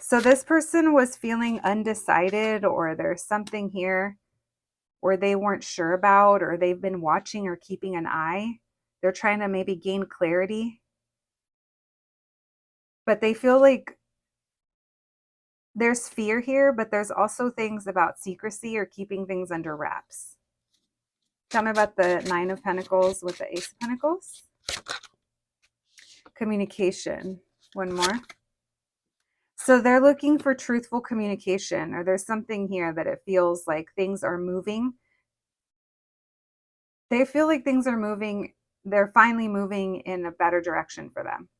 So this person was feeling undecided, or there's something here or they weren't sure about, or they've been watching or keeping an eye. They're trying to maybe gain clarity, but they feel like there's fear here, but there's also things about secrecy or keeping things under wraps. Tell me about the Nine of Pentacles with the Ace of Pentacles. Communication. One more. So they're looking for truthful communication, or there's something here that it feels like things are moving. They feel like things are moving. They're finally moving in a better direction for them.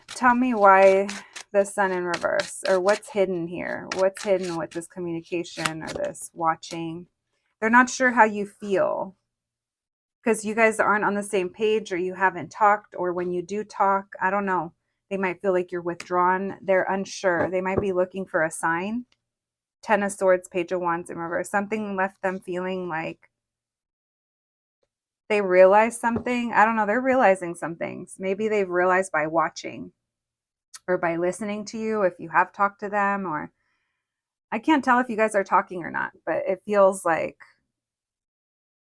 Tell me why the Sun in reverse, or what's hidden here. What's hidden with this communication or this watching? They're not sure how you feel because you guys aren't on the same page, or you haven't talked, or when you do talk, I don't know. They might feel like you're withdrawn. They're unsure. They might be looking for a sign. Ten of Swords, Page of Wands in reverse. Something left them feeling like they realized something. I don't know. They're realizing some things. Maybe they've realized by watching or by listening to you, if you have talked to them, or I can't tell if you guys are talking or not, but it feels like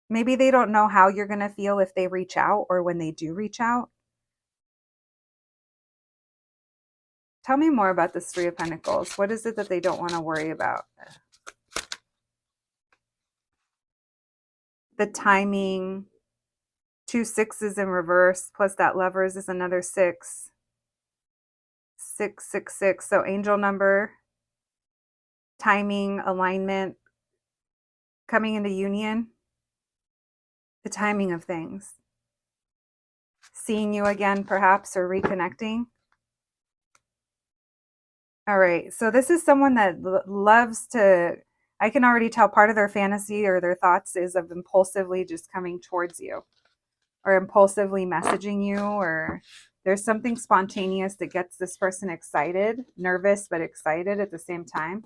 maybe they don't know how you're going to feel if they reach out or when they do reach out. Tell me more about this Three of Pentacles. What is it that they don't want to worry about? The timing. 2 6s in reverse, plus that Lovers is another 6. 666. So angel number, timing, alignment, coming into union, the timing of things. Seeing you again, perhaps, or reconnecting. All right. So this is someone that loves to, I can already tell part of their fantasy or their thoughts is of impulsively just coming towards you or impulsively messaging you, or there's something spontaneous that gets this person excited, nervous, but excited at the same time.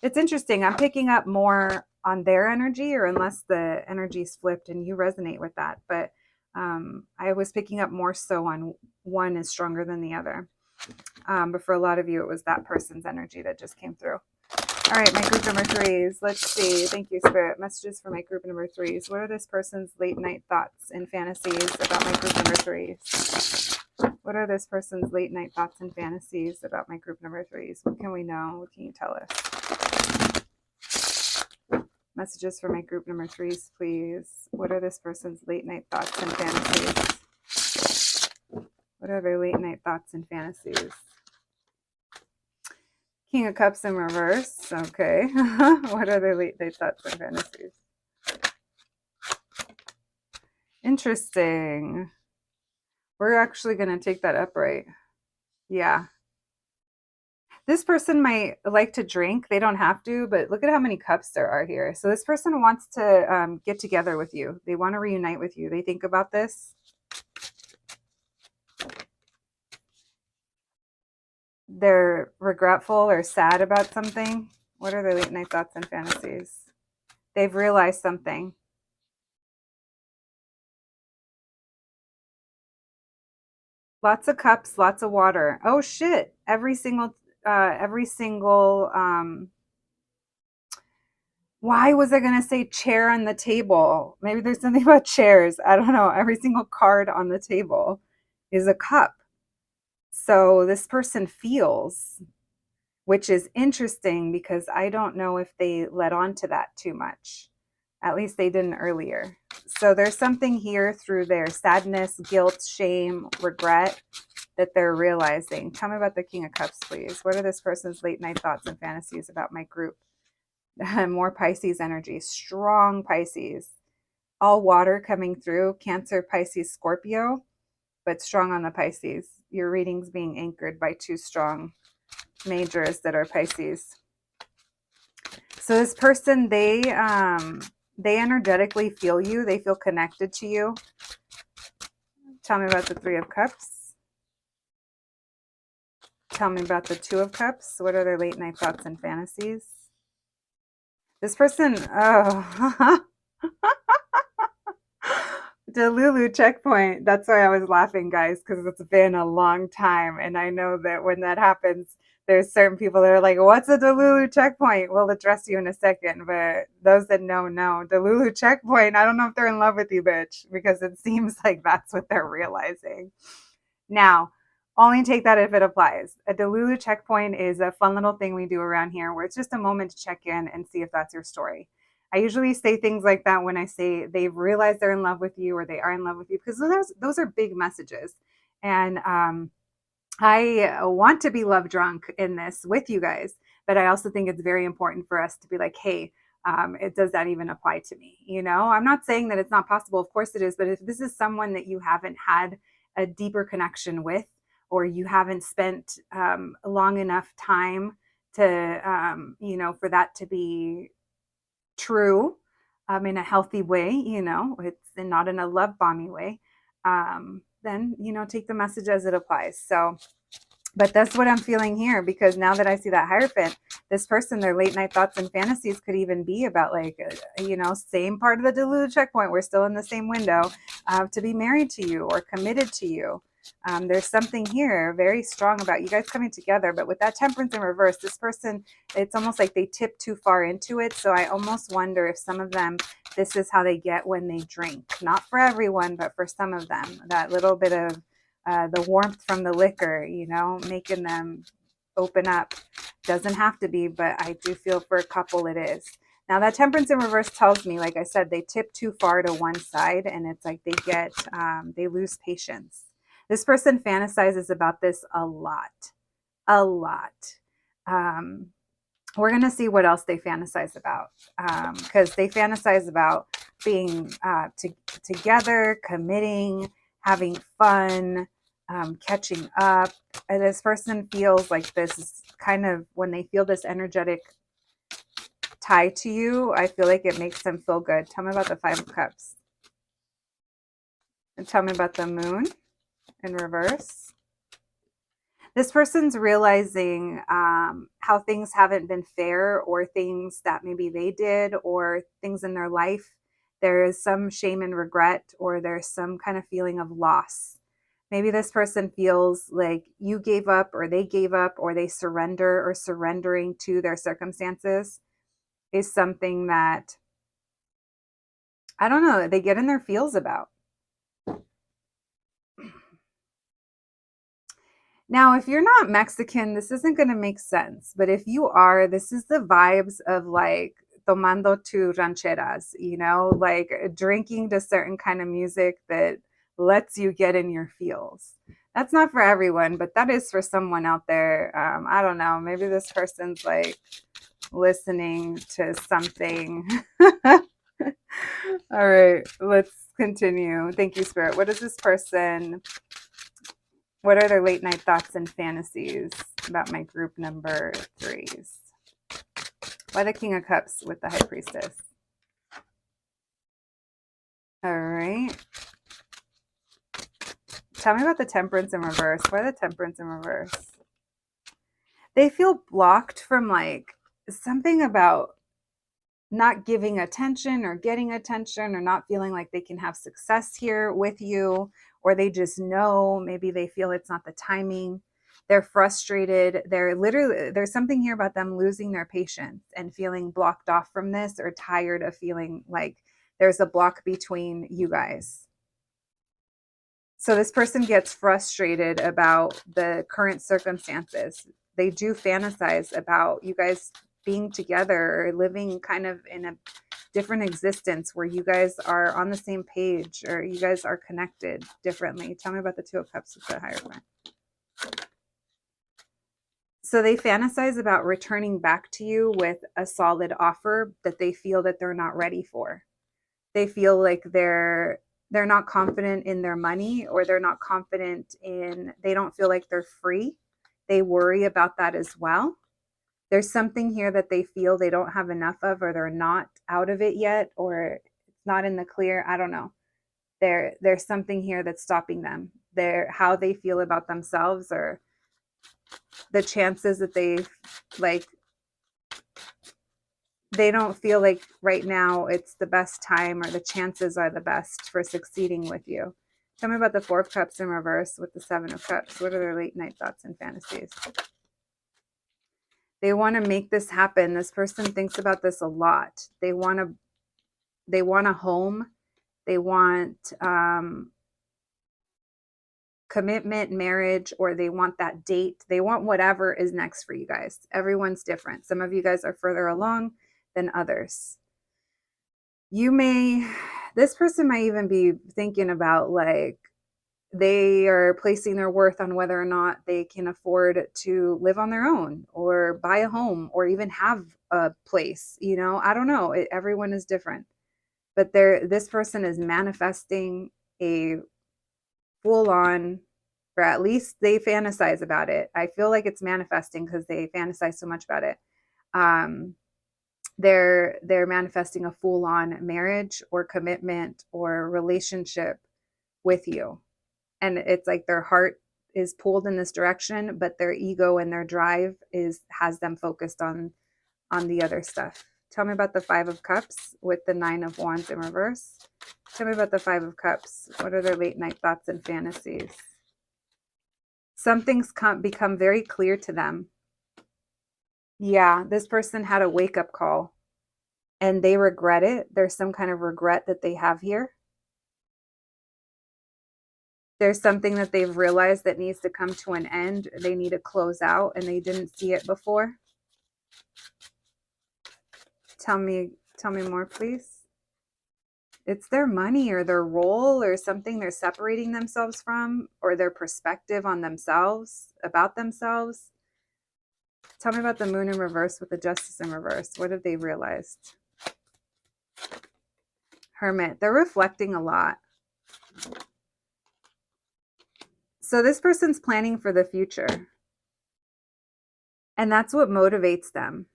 It's interesting. I'm picking up more on their energy, or unless the energy's flipped and you resonate with that. But I was picking up more so on one is stronger than the other. But for a lot of you, it was that person's energy that just came through. All right, my group number 3s. Let's see. Thank you, Spirit. Messages for my group number 3s. What are this person's late night thoughts and fantasies about my group number 3s? What are this person's late night thoughts and fantasies about my group number 3s? What can we know? What can you tell us? Messages for my group number 3s, please. What are this person's late night thoughts and fantasies? What are their late night thoughts and fantasies? King of Cups in reverse. Okay. What are their late night thoughts and fantasies? Interesting. We're actually going to take that upright. Yeah. This person might like to drink. They don't have to, but look at how many cups there are here. So this person wants to get together with you. They want to reunite with you. They think about this. They're regretful or sad about something. What are their late night thoughts and fantasies? They've realized something. Lots of cups, lots of water. Oh shit. Every single why was I going to say chair on the table? Maybe there's something about chairs. I don't know. Every single card on the table is a cup. So this person feels, which is interesting because I don't know if they let on to that too much. At least they didn't earlier. So there's something here through their sadness, guilt, shame, regret that they're realizing. Tell me about the King of Cups, please. What are this person's late night thoughts and fantasies about my group? More Pisces energy, strong Pisces. all water coming through, Cancer, Pisces, Scorpio, but strong on the Pisces. Your reading's being anchored by two strong majors that are Pisces. So this person, they energetically feel you. They feel connected to you. Tell me about the Three of Cups. Tell me about the Two of Cups. What are their late night thoughts and fantasies? This person, oh, Delulu checkpoint. That's why I was laughing, guys, because it's been a long time. And I know that when that happens, there's certain people that are like, what's a Delulu checkpoint? We'll address you in a second. But those that know. Delulu checkpoint, I don't know if they're in love with you, bitch, because it seems like that's what they're realizing. Now, only take that if it applies. A Delulu checkpoint is a fun little thing we do around here where it's just a moment to check in and see if that's your story. I usually say things like that when I say they've realized they're in love with you or they are in love with you, because those are big messages. And I want to be love drunk in this with you guys, but I also think it's very important for us to be like, hey, does that even apply to me? I'm not saying that it's not possible. Of course it is. But if this is someone that you haven't had a deeper connection with, or you haven't spent long enough time to, for that to be true in a healthy way, it's not in a love bombing way, then, take the message as it applies. So, but that's what I'm feeling here, because now that I see that Hierophant, this person, their late night thoughts and fantasies could even be about like, same part of the Delulu checkpoint. We're still in the same window to be married to you or committed to you. There's something here very strong about you guys coming together, but with that Temperance in reverse, this person, it's almost like they tip too far into it. So I almost wonder if some of them, this is how they get when they drink. Not for everyone, but for some of them, that little bit of the warmth from the liquor, making them open up. Doesn't have to be, but I do feel for a couple it is. Now that Temperance in reverse tells me, like I said, they tip too far to one side, and it's like they lose patience. This person fantasizes about this a lot, a lot. We're going to see what else they fantasize about, because they fantasize about being together, committing, having fun, catching up. And this person feels like this is kind of, when they feel this energetic tie to you, I feel like it makes them feel good. Tell me about the Five of Cups. And tell me about the Moon in reverse. This person's realizing how things haven't been fair, or things that maybe they did, or things in their life. There is some shame and regret, or there's some kind of feeling of loss. Maybe this person feels like you gave up, or they gave up, or they surrender, or surrendering to their circumstances is something that, I don't know, they get in their feels about. Now, if you're not Mexican, this isn't going to make sense. But if you are, this is the vibes of like tomando tu rancheras, like drinking to certain kind of music that lets you get in your feels. That's not for everyone, but that is for someone out there. I don't know. Maybe this person's like listening to something. All right, let's continue. Thank you, Spirit. What are their late night thoughts and fantasies about my group number 3s? Why the King of Cups with the High Priestess? All right. Tell me about the Temperance in reverse. Why the Temperance in reverse? They feel blocked from like something about not giving attention or getting attention, or not feeling like they can have success here with you, or they just know, maybe they feel it's not the timing. They're frustrated. There's something here about them losing their patience and feeling blocked off from this, or tired of feeling like there's a block between you guys. So this person gets frustrated about the current circumstances. They do fantasize about you guys being together, or living kind of in a different existence where you guys are on the same page, or you guys are connected differently. Tell me about the Two of Cups with the Hierophant. So they fantasize about returning back to you with a solid offer that they feel that they're not ready for. They feel like they're not confident in their money, or they're not confident in, they don't feel like they're free. They worry about that as well. There's something here that they feel they don't have enough of, or they're not out of it yet, or it's not in the clear. I don't know. There's something here that's stopping them. How they feel about themselves, or the chances that like they don't feel like right now it's the best time, or the chances are the best for succeeding with you. Tell me about the Four of Cups in reverse with the Seven of Cups. What are their late night thoughts and fantasies? They want to make this happen. This person thinks about this a lot. They want a home. They want commitment, marriage, or they want that date. They want whatever is next for you guys. Everyone's different. Some of you guys are further along than others. This person might even be thinking about, like, they are placing their worth on whether or not they can afford to live on their own, or buy a home, or even have a place. I don't know. Everyone is different. But this person is manifesting a full on, or at least they fantasize about it. I feel like it's manifesting because they fantasize so much about it. They're manifesting a full on marriage or commitment or relationship with you. And it's like their heart is pulled in this direction, but their ego and their drive has them focused on the other stuff. Tell me about the Five of Cups with the Nine of Wands in reverse. Tell me about the Five of Cups. What are their late night thoughts and fantasies? Something's become very clear to them. Yeah, this person had a wake-up call and they regret it. There's some kind of regret that they have here. There's something that they've realized that needs to come to an end. They need to close out and they didn't see it before. Tell me more, please. It's their money or their role or something they're separating themselves from, or their perspective on themselves, about themselves. Tell me about the Moon in reverse with the Justice in reverse. What have they realized? Hermit. They're reflecting a lot. So this person's planning for the future. And that's what motivates them.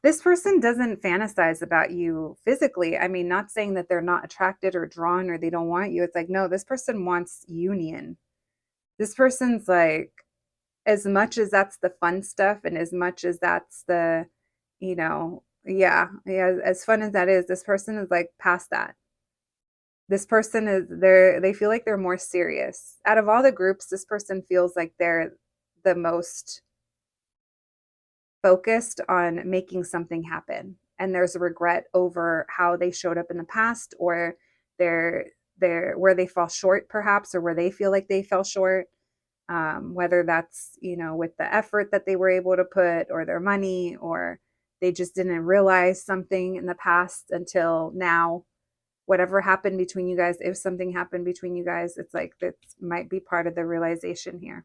This person doesn't fantasize about you physically. I mean, not saying that they're not attracted or drawn or they don't want you. It's like, no, this person wants union. This person's like, as much as that's the fun stuff, and as much as that's the, yeah, as fun as that is, this person is like past that. This person they feel like they're more serious. Out of all the groups, this person feels like they're the most focused on making something happen. And there's a regret over how they showed up in the past, or they're where they fall short perhaps, or where they feel like they fell short. Whether that's, with the effort that they were able to put, or their money, or they just didn't realize something in the past until now. Whatever happened between you guys, if something happened between you guys, it's like that might be part of the realization here.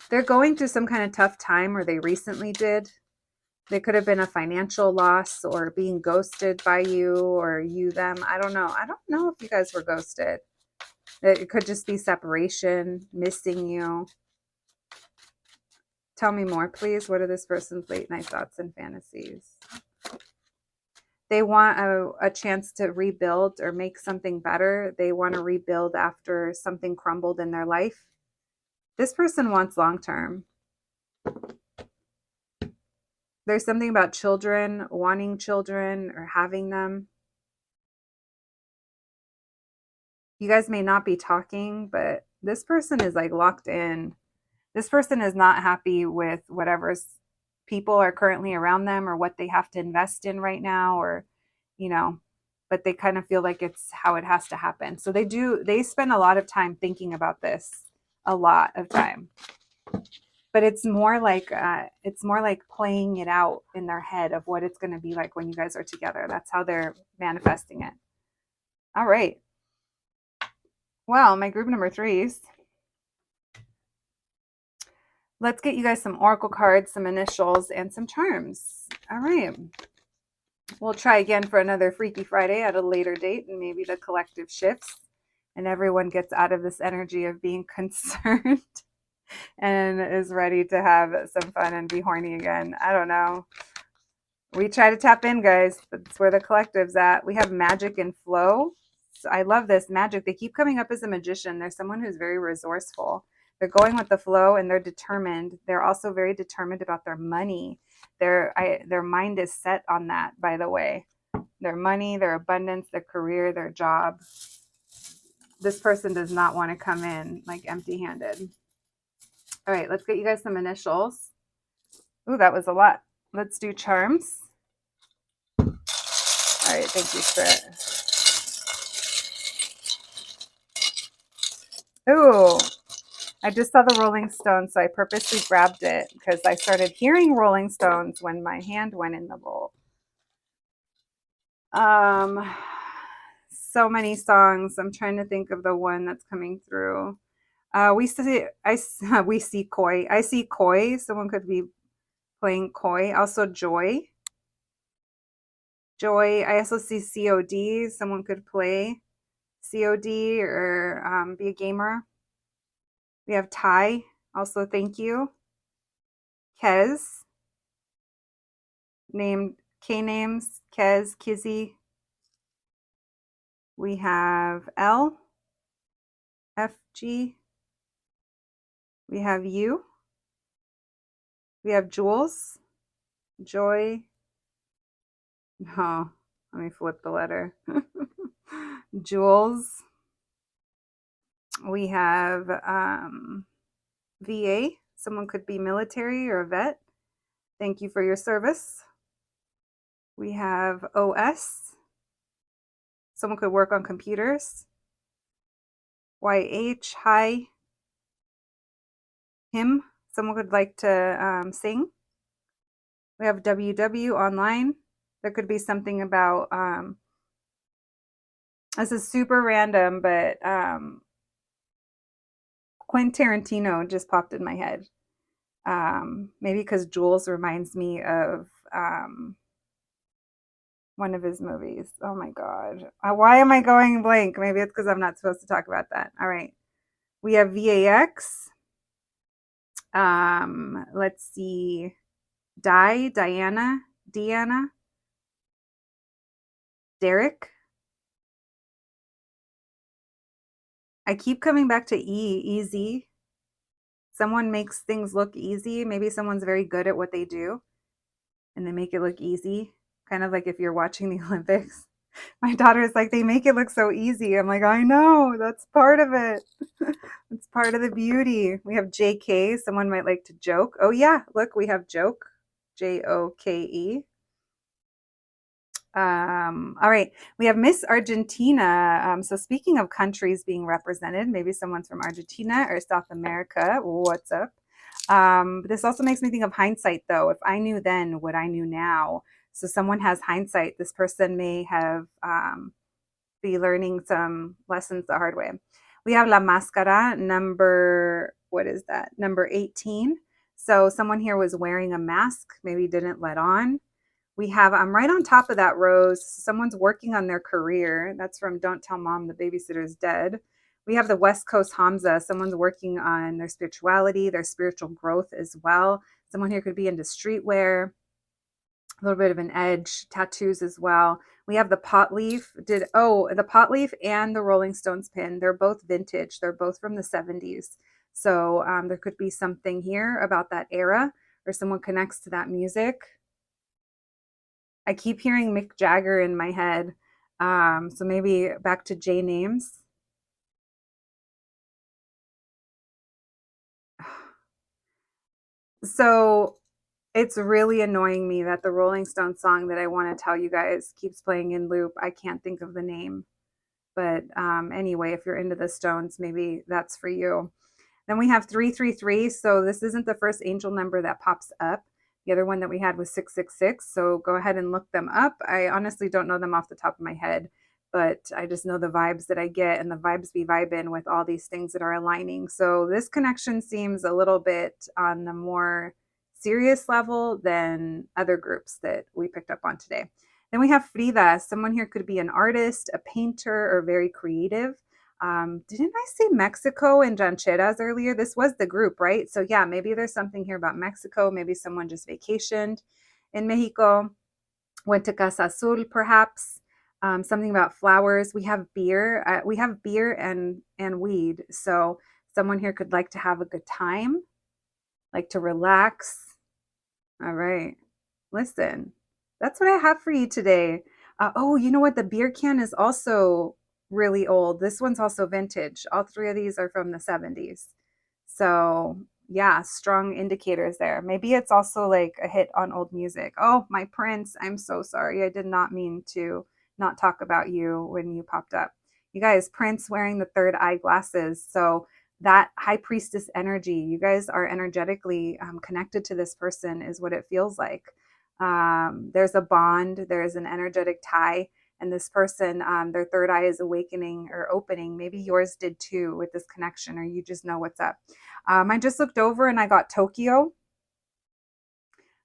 They're going through some kind of tough time, or they recently did. There could have been a financial loss, or being ghosted by you, or you them. I don't know. I don't know if you guys were ghosted. It could just be separation, missing you. Tell me more, please. What are this person's late night thoughts and fantasies? They want a chance to rebuild or make something better. They want to rebuild after something crumbled in their life. This person wants long-term. There's something about children, wanting children or having them. You guys may not be talking, but this person is like locked in. This person is not happy with whatever's people are currently around them, or what they have to invest in right now, or, but they kind of feel like it's how it has to happen. So they spend a lot of time thinking about this, a lot of time. But it's more like playing it out in their head of what it's going to be like when you guys are together. That's how they're manifesting it. All right. Well, my group number 3s. Let's get you guys some oracle cards, some initials, and some charms. All right. We'll try again for another Freaky Friday at a later date, and maybe the collective shifts and everyone gets out of this energy of being concerned and is ready to have some fun and be horny again. I don't know. We try to tap in, guys. That's where the collective's at. We have magic and flow. So I love this magic. They keep coming up as a magician. They're someone who's very resourceful. They're going with the flow and they're determined. They're also very determined about their money. Their mind is set on that, by the way. Their money, their abundance, their career, their job. This person does not want to come in like empty-handed. All right, let's get you guys some initials. Ooh, that was a lot. Let's do charms. All right, thank you, Spirit. Ooh, I just saw the Rolling Stones, so I purposely grabbed it because I started hearing Rolling Stones when my hand went in the bowl. So many songs. I'm trying to think of the one that's coming through. We see koi. I see koi. Someone could be playing koi. Also joy. Joy. I also see COD. Someone could play COD or be a gamer. We have Ty. Also, thank you. Kez. Named K names. Kez, Kizzy. We have L. FG. We have you. We have Jules. Joy. Oh, let me flip the letter. Jules. We have VA. Someone could be military or a vet. Thank you for your service. We have OS. Someone could work on computers. YH. Hi. Him. Someone could like to sing. We have WW online. There could be something about this is super random, but Quentin Tarantino just popped in my head. Maybe because Jules reminds me of one of his movies. Oh my God. Why am I going blank? Maybe it's because I'm not supposed to talk about that. All right. We have VAX. Let's see. Diana, Deanna, Derek. I keep coming back to easy. Someone makes things look easy. Maybe someone's very good at what they do and they make it look easy. Kind of like if you're watching the Olympics. My daughter is like, they make it look so easy. I'm like, I know, that's part of it. It's part of the beauty. We have JK. Someone might like to joke. Oh, yeah, look, we have joke. JOKE. All right, we have Miss Argentina. So speaking of countries being represented, maybe someone's from Argentina or South America. What's up? This also makes me think of hindsight, though. If I knew then what I knew now. So someone has hindsight. This person may have be learning some lessons the hard way. We have La Máscara, number, what is that? Number 18. So someone here was wearing a mask, maybe didn't let on. We have, I'm right on top of that, Rose. Someone's working on their career. That's from Don't Tell Mom the Babysitter's Dead. We have the West Coast Hamza. Someone's working on their spirituality, their spiritual growth as well. Someone here could be into streetwear, a little bit of an edge, tattoos as well. We have the pot leaf. The pot leaf and the Rolling Stones pin. They're both vintage. They're both from the 70s. So there could be something here about that era or someone connects to that music. I keep hearing Mick Jagger in my head. So maybe back to J names. So it's really annoying me that the Rolling Stone song that I want to tell you guys keeps playing in loop. I can't think of the name. But anyway, if you're into the Stones, maybe that's for you. Then we have 333. So this isn't the first angel number that pops up. The other one that we had was 666. So go ahead and look them up. I honestly don't know them off the top of my head, but I just know the vibes that I get and the vibes be vibing with all these things that are aligning. So this connection seems a little bit on the more serious level than other groups that we picked up on today. Then we have Frida. Someone here could be an artist, a painter, or very creative. Didn't I say Mexico and rancheras earlier? This was the group, right? So yeah, maybe there's something here about Mexico. Maybe someone just vacationed in Mexico, went to Casa Azul, perhaps. Something about flowers. We have beer. We have beer and weed. So someone here could like to have a good time, like to relax. All right. Listen, that's what I have for you today. Oh, you know what? The beer can is also really old. This one's also vintage. All three of these are from the 70s. So, yeah, strong indicators there. Maybe it's also like a hit on old music. Oh, my Prince. I'm so sorry. I did not mean to not talk about you when you popped up. You guys, Prince wearing the third eye glasses. So, that high priestess energy, you guys are energetically connected to this person, is what it feels like. There's a bond, there's an energetic tie, and this person, their third eye is awakening or opening. Maybe yours did too with this connection, or you just know what's up. I just looked over and I got Tokyo.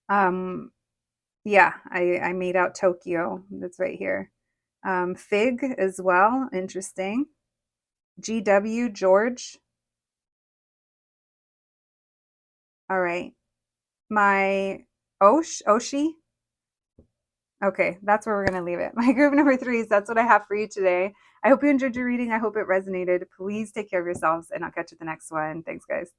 Um, yeah, I made out Tokyo. That's right here. Fig as well. Interesting. GW, George. All right. My Oshi. Okay, that's where we're going to leave it. My group number three is that's what I have for you today. I hope you enjoyed your reading. I hope it resonated. Please take care of yourselves, and I'll catch you at the next one. Thanks, guys.